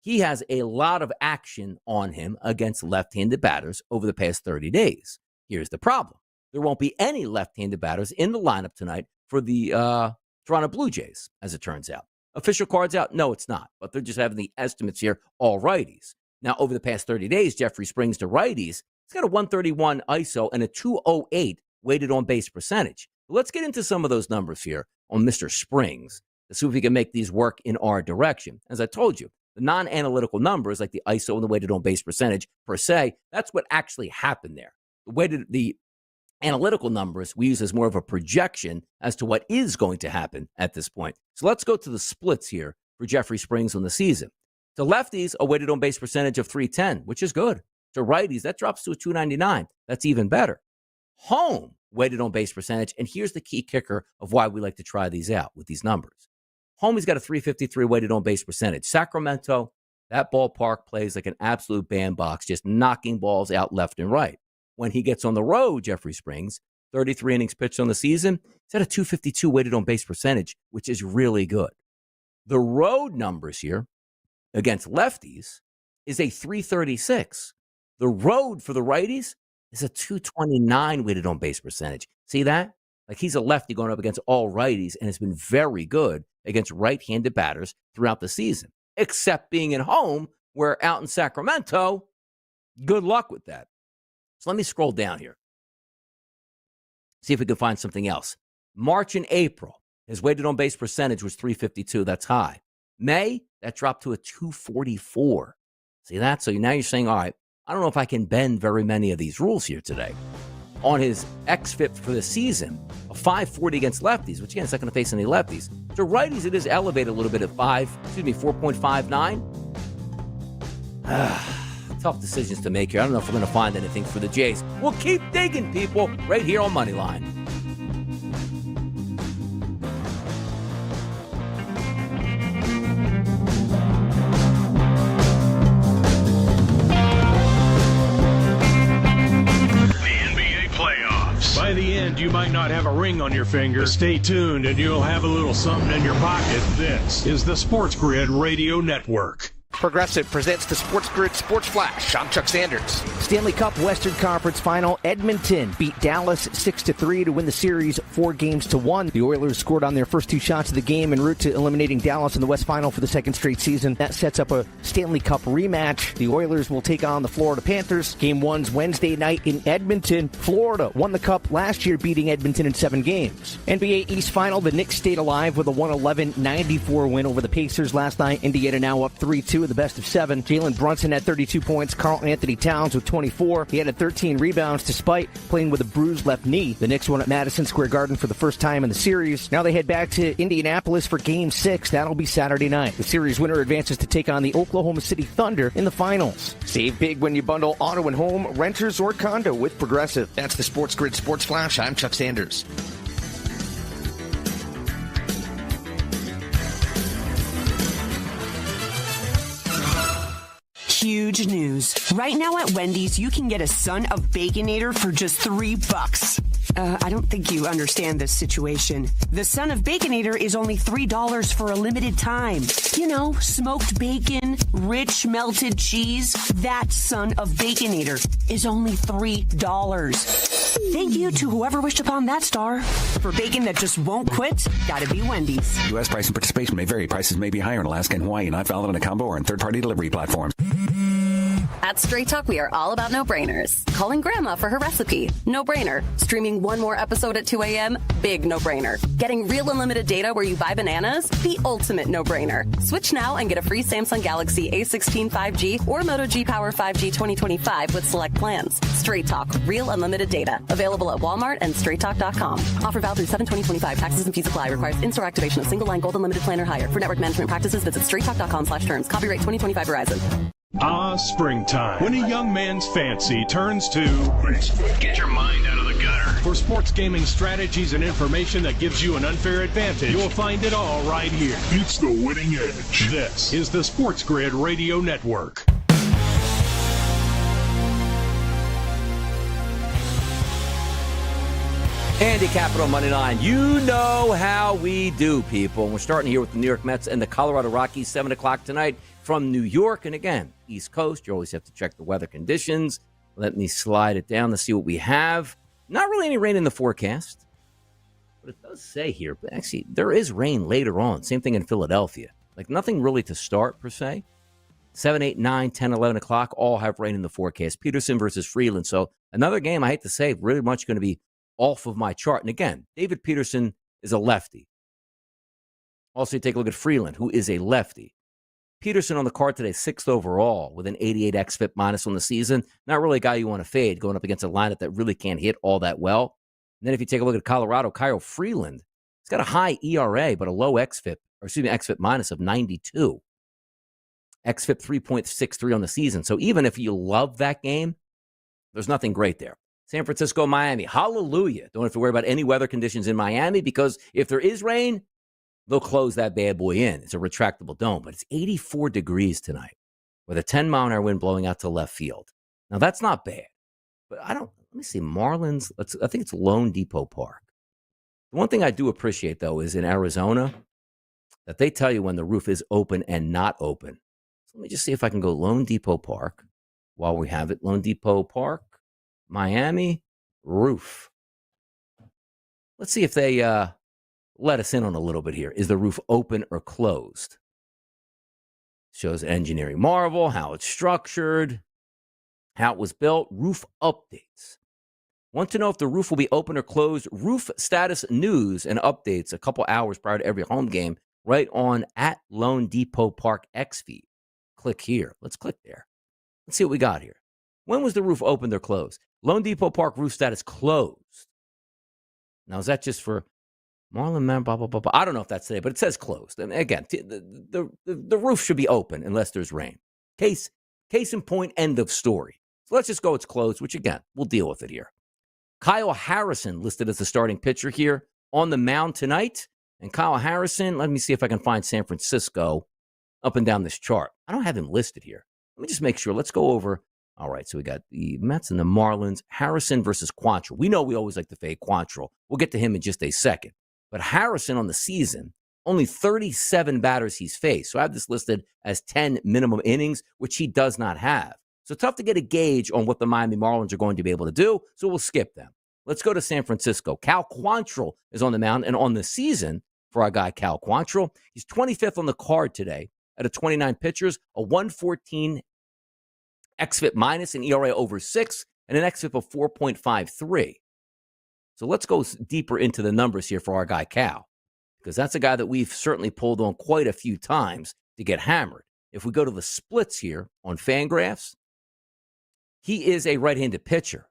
he has a lot of action on him against left-handed batters over the past 30 days. Here's the problem. There won't be any left-handed batters in the lineup tonight for the Toronto Blue Jays, as it turns out. Official cards out? No, it's not. But they're just having the estimates here, all righties. Now, over the past 30 days, Jeffrey Springs to righties, he's got a 131 ISO and a 208 weighted on base percentage. Let's get into some of those numbers here on Mr. Springs to see if we can make these work in our direction. As I told you, The non-analytical numbers, like the ISO and the weighted on base percentage per se, that's what actually happened there. The analytical numbers we use as more of a projection as to what is going to happen at this point. So let's go to the splits here for Jeffrey Springs on the season. To lefties, a weighted on base percentage of 310, which is good. To righties, that drops to a 299. That's even better. Home, weighted on base percentage, and here's the key kicker of why we like to try these out with these numbers. Home, he's got a 353 weighted on base percentage. Sacramento, that ballpark plays like an absolute bandbox, just knocking balls out left and right. When he gets on the road, Jeffrey Springs, 33 innings pitched on the season, he's at a 252 weighted on base percentage, which is really good. The road numbers here against lefties is a 336. The road for the righties is a 229 weighted on base percentage. See that? Like, he's a lefty going up against all righties and has been very good against right-handed batters throughout the season, except being at home, where out in Sacramento, good luck with that. So let me scroll down here. See if we can find something else. March and April, his weighted on base percentage was 352. That's high. May, that dropped to a 244. See that? So now you're saying, all right, I don't know if I can bend very many of these rules here today. On his xFIP for the season, a 540 against lefties, which again, it's not going to face any lefties. To righties, it is elevated a little bit at 4.59. Tough decisions to make here. I don't know if we're going to find anything for the Jays. We'll keep digging, people, right here on Moneyline. By the end, you might not have a ring on your finger. Stay tuned and you'll have a little something in your pocket. This is the SportsGrid Radio Network. Progressive presents the SportsGrid Sports Flash. I'm Chuck Sanders. Stanley Cup Western Conference Final. Edmonton beat Dallas 6-3 to win the series 4-1. The Oilers scored on their first two shots of the game en route to eliminating Dallas in the West Final for the second straight season. That sets up a Stanley Cup rematch. The Oilers will take on the Florida Panthers. Game 1's Wednesday night in Edmonton. Florida won the Cup last year, beating Edmonton in 7 games. NBA East Final. The Knicks stayed alive with a 111-94 win over the Pacers last night. Indiana now up 3-2 the best of 7. Jalen Brunson had 32 points. Karl Anthony Towns with 24. He had 13 rebounds despite playing with a bruised left knee. The Knicks won at Madison Square Garden for the first time in the series. Now they head back to Indianapolis for Game 6. That'll be Saturday night. The series winner advances to take on the Oklahoma City Thunder in the finals. Save big when you bundle auto and home, renters, or condo with Progressive. That's the SportsGrid Sports Flash. I'm Chuck Sanders. Huge news. Right now at Wendy's, you can get a Son of Baconator for just $3. I don't think you understand this situation. The Son of Baconator is only $3 for a limited time. You know, smoked bacon, rich melted cheese. That Son of Baconator is only $3. Thank you to whoever wished upon that star. For bacon that just won't quit, gotta be Wendy's. U.S. price and participation may vary. Prices may be higher in Alaska and Hawaii, not valid on a combo or on third-party delivery platforms. At Straight Talk, we are all about no-brainers. Calling Grandma for her recipe? No-brainer. Streaming one more episode at 2 a.m.? Big no-brainer. Getting real unlimited data where you buy bananas? The ultimate no-brainer. Switch now and get a free Samsung Galaxy A16 5G or Moto G Power 5G 2025 with select plans. Straight Talk. Real unlimited data. Available at Walmart and StraightTalk.com. Offer valid through 7/20/25. Taxes and fees apply. Requires in-store activation of single-line gold unlimited plan or higher. For network management practices, visit StraightTalk.com/terms. Copyright 2025 Verizon. Ah, springtime. When a young man's fancy turns to... Get your mind out of the gutter. For sports gaming strategies and information that gives you an unfair advantage, you'll find it all right here. It's the winning edge. This is the SportsGrid Radio Network. Andy Capital Moneyline. You know how we do, people. We're starting here with the New York Mets and the Colorado Rockies, 7 o'clock tonight from New York. And again, East Coast, you always have to check the weather conditions. Let me slide it down to see what we have. Not really any rain in the forecast, but it does say here, but actually there is rain later on. Same thing in Philadelphia. Like nothing really to start per se. 7, 8, 9, 10, 11 o'clock all have rain in the forecast. Peterson versus Freeland. So another game, I hate to say, really much going to be off of my chart. And again, David Peterson is a lefty. Also, you take a look at Freeland, who is a lefty. Peterson on the card today, 6th overall with an 88 xFIP minus on the season. Not really a guy you want to fade going up against a lineup that really can't hit all that well. And then if you take a look at Colorado, Kyle Freeland, he's got a high ERA, but a low xFIP minus of 92. xFIP 3.63 on the season. So even if you love that game, there's nothing great there. San Francisco, Miami, hallelujah. Don't have to worry about any weather conditions in Miami because if there is rain, they'll close that bad boy in. It's a retractable dome, but it's 84 degrees tonight with a 10-mile-an-hour wind blowing out to left field. Now, that's not bad, but let me see, Marlins, I think it's Lone Depot Park. The one thing I do appreciate, though, is in Arizona that they tell you when the roof is open and not open. So let me just see if I can go Lone Depot Park while we have it. Lone Depot Park, Miami, roof. Let's see if they let us in on a little bit here. Is the roof open or closed? Shows engineering marvel, how it's structured, how it was built, roof updates. Want to know if the roof will be open or closed? Roof status news and updates a couple hours prior to every home game right on at Lone Depot Park X feed. Click here. Let's click there. Let's see what we got here. When was the roof opened or closed? Lone Depot Park roof status closed. Now, is that just for Marlon, man, blah, blah, blah, blah. I don't know if that's today, but it says closed. And again, the roof should be open unless there's rain. Case in point, end of story. So let's just go it's closed, which again, we'll deal with it here. Kyle Harrison listed as the starting pitcher here on the mound tonight. And Kyle Harrison, let me see if I can find San Francisco up and down this chart. I don't have him listed here. Let me just make sure. Let's go over. All right, so we got the Mets and the Marlins. Harrison versus Quantrill. We know we always like to fade Quantrill. We'll get to him in just a second. But Harrison on the season, only 37 batters he's faced. So I have this listed as 10 minimum innings, which he does not have. So tough to get a gauge on what the Miami Marlins are going to be able to do. So we'll skip them. Let's go to San Francisco. Cal Quantrill is on the mound. And on the season for our guy Cal Quantrill, he's 25th on the card today out of 29 pitchers, a 114 xFIP minus, an ERA over 6, and an xFIP of 4.53. So let's go deeper into the numbers here for our guy Cal, because that's a guy that we've certainly pulled on quite a few times to get hammered. If we go to the splits here on Fangraphs, he is a right-handed pitcher,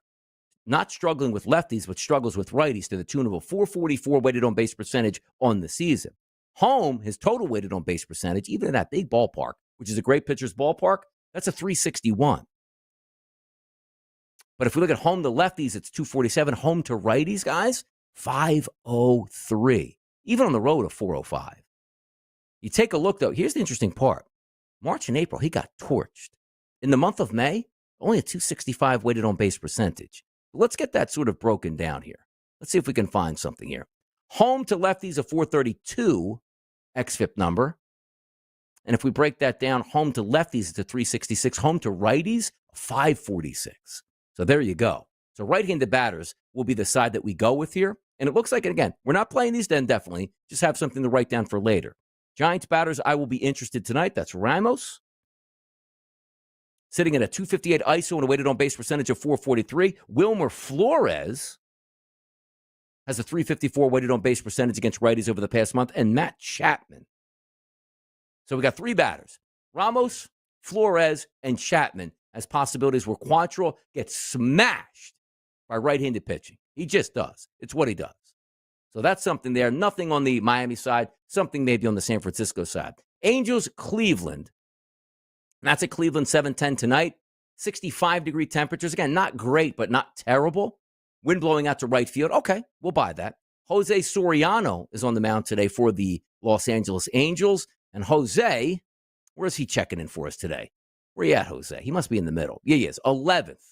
not struggling with lefties, but struggles with righties to the tune of a 444 weighted on base percentage on the season. Home, his total weighted on base percentage, even in that big ballpark, which is a great pitcher's ballpark, that's a 361. But if we look at home to lefties, it's 247. Home to righties, guys, 503. Even on the road, a 405. You take a look, though. Here's the interesting part. March and April, he got torched. In the month of May, only a 265 weighted on base percentage. Let's get that sort of broken down here. Let's see if we can find something here. Home to lefties, a 432 xFIP number. And if we break that down, home to lefties, it's a 366. Home to righties, 546. So there you go. So right-handed batters will be the side that we go with here. And it looks like, again, we're not playing these then, definitely. Just have something to write down for later. Giants batters, I will be interested tonight. That's Ramos. Sitting at a 258 ISO and a weighted on base percentage of 443. Wilmer Flores has a 354 weighted on base percentage against righties over the past month. And Matt Chapman. So we got three batters, Ramos, Flores, and Chapman, as possibilities where Quantrill gets smashed by right-handed pitching. He just does. It's what he does. So that's something there. Nothing on the Miami side, something maybe on the San Francisco side. Angels, Cleveland. That's at Cleveland, 7:10 tonight. 65-degree temperatures. Again, not great, but not terrible. Wind blowing out to right field. Okay, we'll buy that. Jose Soriano is on the mound today for the Los Angeles Angels. And Jose, where's he checking in for us today? Where you at, Jose? He must be in the middle. Yeah, he is. 11th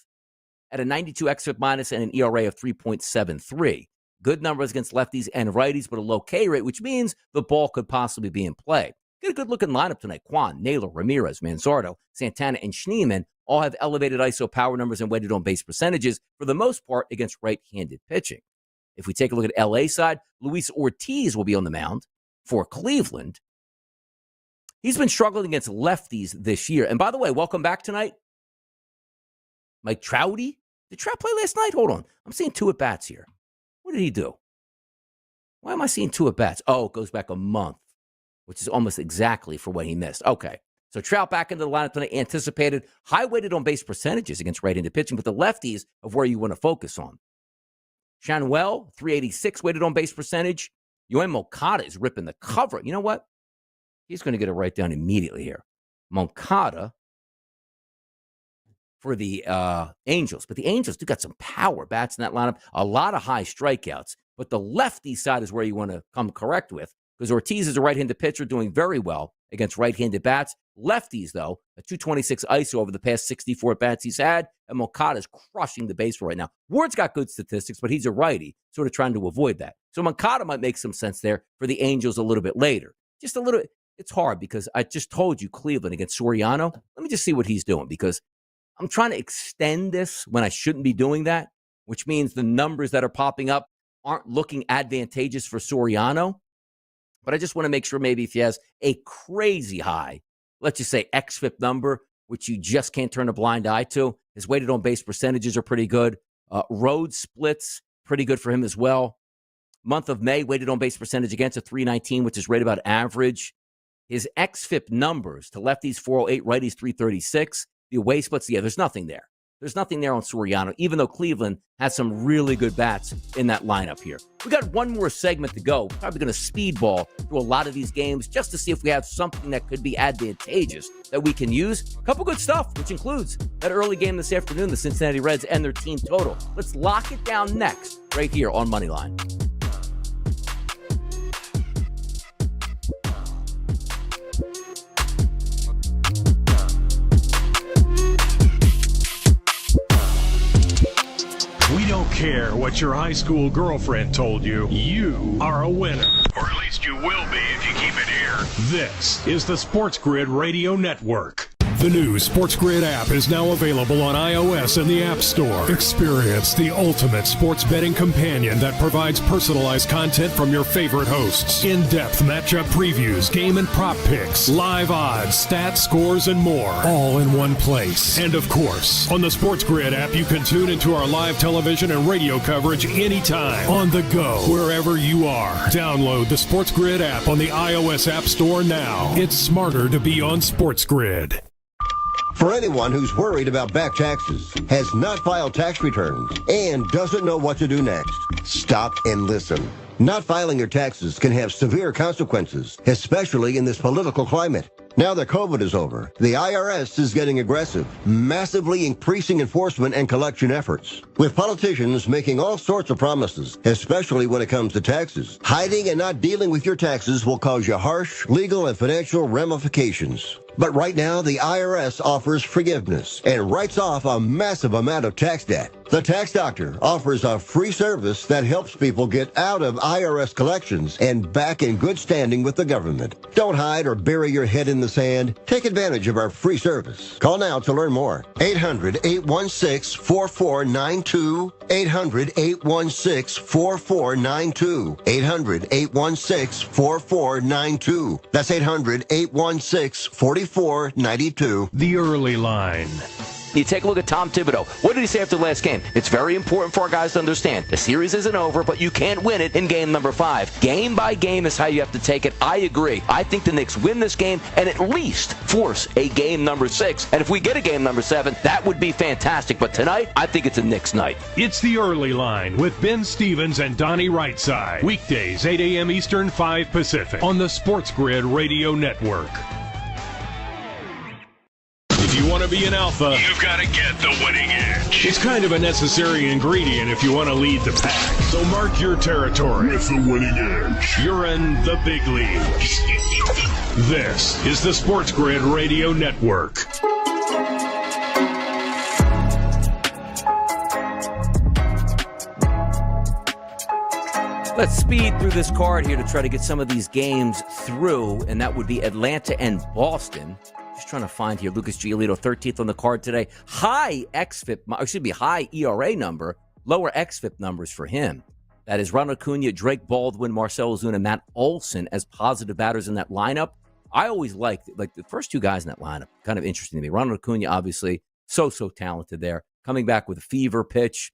at a 92 xFIP minus and an ERA of 3.73. Good numbers against lefties and righties, but a low K rate, which means the ball could possibly be in play. Get a good-looking lineup tonight. Kwan, Naylor, Ramirez, Manzardo, Santana, and Schneemann all have elevated ISO power numbers and weighted on base percentages, for the most part, against right-handed pitching. If we take a look at LA side, Luis Ortiz will be on the mound for Cleveland. He's been struggling against lefties this year. And by the way, welcome back tonight, Mike Trouty. Did Trout play last night? Hold on. I'm seeing 2 at-bats here. What did he do? Why am I seeing 2 at-bats? Oh, it goes back a month, which is almost exactly for what he missed. Okay. So Trout back into the lineup than I anticipated. High weighted on base percentages against right-handed pitching, but the lefties of where you want to focus on. Shanwell, 386 weighted on base percentage. Yoan Moncada is ripping the cover. You know what? He's going to get it right down immediately here. Moncada for the Angels. But the Angels do got some power bats in that lineup. A lot of high strikeouts. But the lefty side is where you want to come correct with, because Ortiz is a right-handed pitcher doing very well against right-handed bats. Lefties, though, a 226 ISO over the past 64 bats he's had, and Moncada is crushing the baseball right now. Ward's got good statistics, but he's a righty, sort of trying to avoid that. So Moncada might make some sense there for the Angels a little bit later. Just a little. It's hard because I just told you Cleveland against Soriano. Let me just see what he's doing, because I'm trying to extend this when I shouldn't be doing that, which means the numbers that are popping up aren't looking advantageous for Soriano. But I just want to make sure maybe if he has a crazy high, let's just say xFIP number, which you just can't turn a blind eye to, his weighted on base percentages are pretty good. Road splits, pretty good for him as well. Month of May, weighted on base percentage against a 319, which is right about average. His xFIP numbers to lefties 408, righties 336. The away splits, yeah, there's nothing there. There's nothing there on Soriano, even though Cleveland has some really good bats in that lineup here. We got one more segment to go. Probably going to speedball through a lot of these games just to see if we have something that could be advantageous that we can use. A couple good stuff, which includes that early game this afternoon, the Cincinnati Reds and their team total. Let's lock it down next, right here on Moneyline. We don't care what your high school girlfriend told you. You are a winner. Or at least you will be if you keep it here. This is the SportsGrid Radio Network. The new SportsGrid app is now available on iOS and the App Store. Experience the ultimate sports betting companion that provides personalized content from your favorite hosts. In-depth matchup previews, game and prop picks, live odds, stats, scores, and more. All in one place. And of course, on the SportsGrid app, you can tune into our live television and radio coverage anytime. On the go, wherever you are. Download the SportsGrid app on the iOS App Store now. It's smarter to be on SportsGrid. For anyone who's worried about back taxes, has not filed tax returns, and doesn't know what to do next, stop and listen. Not filing your taxes can have severe consequences, especially in this political climate. Now that COVID is over, the IRS is getting aggressive, massively increasing enforcement and collection efforts. With politicians making all sorts of promises, especially when it comes to taxes, hiding and not dealing with your taxes will cause you harsh legal and financial ramifications. But right now, the IRS offers forgiveness and writes off a massive amount of tax debt. The Tax Doctor offers a free service that helps people get out of IRS collections and back in good standing with the government. Don't hide or bury your head in the sand. Take advantage of our free service. Call now to learn more. 800-816-4492. 800-816-4492. 800-816-4492. That's 800-816-4492. The early line. You take a look at Tom Thibodeau. What did he say after the last game? It's very important for our guys to understand. The series isn't over, but you can't win it in game number 5. Game by game is how you have to take it. I agree. I think the Knicks win this game and at least force a game number 6. And if we get a game number 7, that would be fantastic. But tonight, I think it's a Knicks night. It's the early line with Ben Stevens and Donnie Rightside. Weekdays, 8 a.m. Eastern, 5 Pacific on the SportsGrid Radio Network. If you want to be an alpha, you've got to get the winning edge. It's kind of a necessary ingredient if you want to lead the pack. So mark your territory with the winning edge. You're in the big leagues. This is the SportsGrid Radio Network. Let's speed through this card here to try to get some of these games through, and that would be Atlanta and Boston. Just trying to find here, Lucas Giolito, 13th on the card today. High ERA number, lower XFIP numbers for him. That is Ronald Acuna, Drake Baldwin, Marcell Ozuna, Matt Olson as positive batters in that lineup. I always liked the first two guys in that lineup. Kind of interesting to me. Ronald Acuna, obviously, so talented there. Coming back with a fever pitch.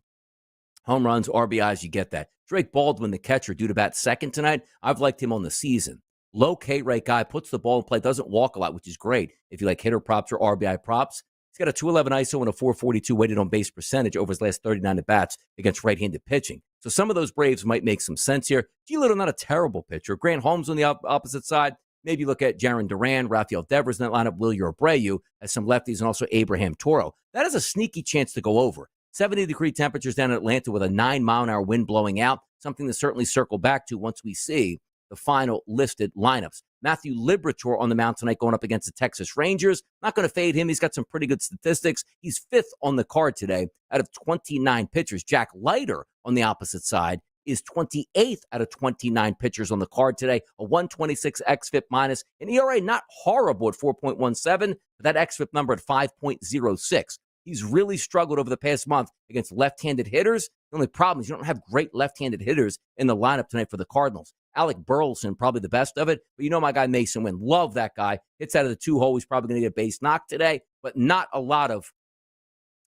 Home runs, RBIs, you get that. Drake Baldwin, the catcher, due to bat second tonight. I've liked him on the season. Low K-rate guy, puts the ball in play, doesn't walk a lot, which is great if you like hitter props or RBI props. He's got a 211 ISO and a 442 weighted on base percentage over his last 39 at-bats against right-handed pitching. So some of those Braves might make some sense here. Giolito, not a terrible pitcher. Grant Holmes on the opposite side. Maybe look at Jarren Duran, Rafael Devers in that lineup, Wilyer Abreu as some lefties, and also Abraham Toro. That has a sneaky chance to go over. 70-degree temperatures down in Atlanta with a 9-mile-an-hour wind blowing out, something to certainly circle back to once we see the final listed lineups. Matthew Liberatore on the mound tonight going up against the Texas Rangers. Not going to fade him. He's got some pretty good statistics. He's 5th on the card today out of 29 pitchers. Jack Leiter on the opposite side is 28th out of 29 pitchers on the card today. A 126 xFIP minus. An ERA not horrible at 4.17, but that xFIP number at 5.06. He's really struggled over the past month against left-handed hitters. The only problem is you don't have great left-handed hitters in the lineup tonight for the Cardinals. Alec Burleson, probably the best of it. But you know my guy Mason Wynn. Love that guy. Hits out of the 2-hole. He's probably going to get base knocked today, but not a lot of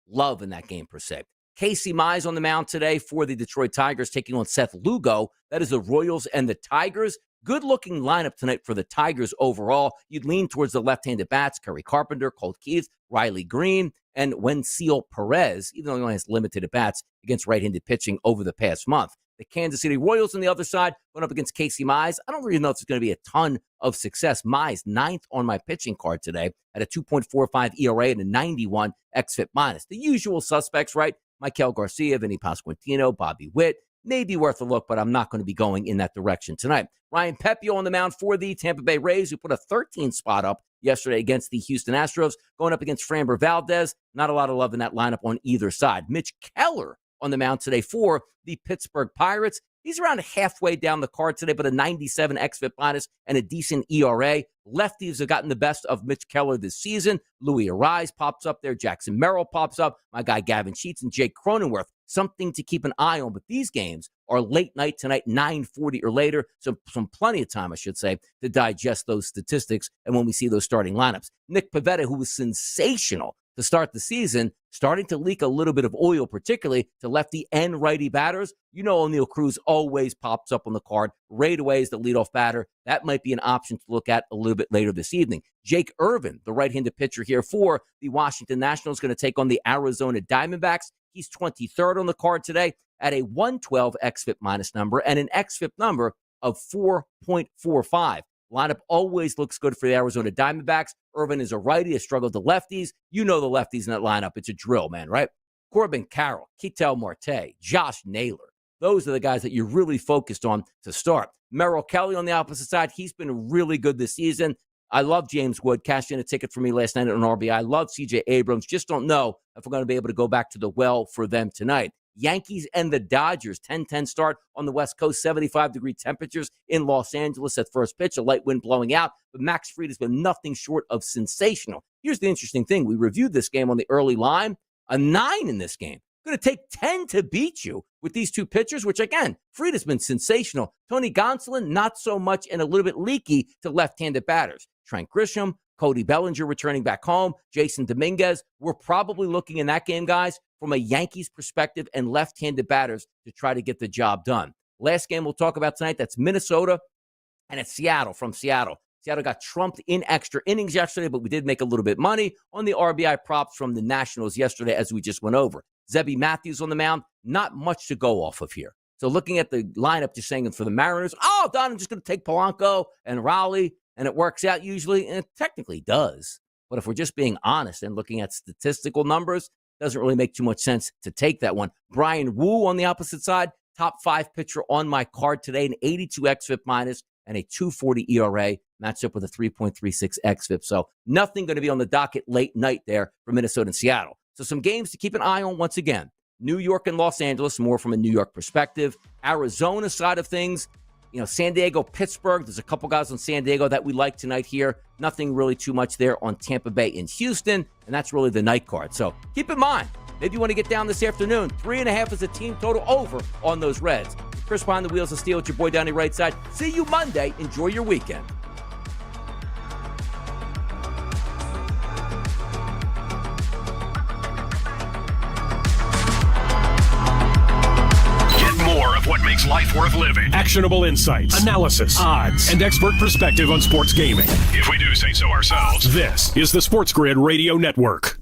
love in that game per se. Casey Mize on the mound today for the Detroit Tigers, taking on Seth Lugo. That is the Royals and the Tigers. Good-looking lineup tonight for the Tigers overall. You'd lean towards the left-handed bats, Kerry Carpenter, Colt Keith, Riley Green, and Wenceel Perez, even though he only has limited at-bats against right-handed pitching over the past month. The Kansas City Royals on the other side going up against Casey Mize. I don't really know if it's going to be a ton of success. Mize, 9th on my pitching card today at a 2.45 ERA and a 91 xFIP minus. The usual suspects, right? Michael Garcia, Vinny Pasquantino, Bobby Witt. Maybe worth a look, but I'm not going to be going in that direction tonight. Ryan Pepiot on the mound for the Tampa Bay Rays, who put a 13 spot up yesterday against the Houston Astros, going up against Framber Valdez. Not a lot of love in that lineup on either side. Mitch Keller on the mound today for the Pittsburgh Pirates. He's around halfway down the card today, but a 97 xFIP minus and a decent ERA. Lefties have gotten the best of Mitch Keller this season. Louis Arise pops up there. Jackson Merrill pops up. My guy Gavin Sheets and Jake Cronenworth. Something to keep an eye on. But these games are late night tonight, 9:40 or later. So some plenty of time, I should say, to digest those statistics and when we see those starting lineups. Nick Pivetta, who was sensational to start the season, starting to leak a little bit of oil, particularly to lefty and righty batters. You know O'Neal Cruz always pops up on the card right away as the leadoff batter. That might be an option to look at a little bit later this evening. Jake Irvin, the right-handed pitcher here for the Washington Nationals, going to take on the Arizona Diamondbacks. He's 23rd on the card today at a 112 xFIP minus number and an xFIP number of 4.45. Lineup always looks good for the Arizona Diamondbacks. Irvin is a righty, has struggled to lefties. You know the lefties in that lineup. It's a drill, man, right? Corbin Carroll, Ketel Marte, Josh Naylor. Those are the guys that you're really focused on to start. Merrill Kelly on the opposite side. He's been really good this season. I love James Wood. Cashed in a ticket for me last night on RBI. I love C.J. Abrams. Just don't know if we're going to be able to go back to the well for them tonight. Yankees and the Dodgers, 10-10 start on the West Coast, 75-degree temperatures in Los Angeles at first pitch, a light wind blowing out. But Max Fried has been nothing short of sensational. Here's the interesting thing. We reviewed this game on the early line. A 9 in this game. Going to take 10 to beat you with these two pitchers, which, again, Fried has been sensational. Tony Gonsolin, not so much, and a little bit leaky to left-handed batters. Trent Grisham, Cody Bellinger returning back home, Jason Dominguez. We're probably looking in that game, guys, from a Yankees perspective and left-handed batters to try to get the job done. Last game we'll talk about tonight, that's Minnesota, and it's Seattle from Seattle. Seattle got trumped in extra innings yesterday, but we did make a little bit of money on the RBI props from the Nationals yesterday, as we just went over. Zebby Matthews on the mound, not much to go off of here. So looking at the lineup, just saying for the Mariners, Don, I'm just going to take Polanco and Raleigh, and it works out usually, and it technically does. But if we're just being honest and looking at statistical numbers, doesn't really make too much sense to take that one. Brian Wu on the opposite side, top 5 pitcher on my card today, an 82 xFIP minus and a 2.40 ERA, matched up with a 3.36 xFIP. So nothing going to be on the docket late night there for Minnesota and Seattle. So some games to keep an eye on once again. New York and Los Angeles, more from a New York perspective. Arizona side of things, San Diego, Pittsburgh. There's a couple guys on San Diego that we like tonight here. Nothing really too much there on Tampa Bay and Houston, and that's really the night card. So keep in mind, maybe you want to get down this afternoon. 3.5 is a team total over on those Reds. Chris behind the wheels of steel with your boy down the right side. See you Monday. Enjoy your weekend. Get more of what makes makes life worth living. Actionable insights, analysis, odds, and expert perspective on sports gaming. If we do say so ourselves, this is the SportsGrid Radio Network.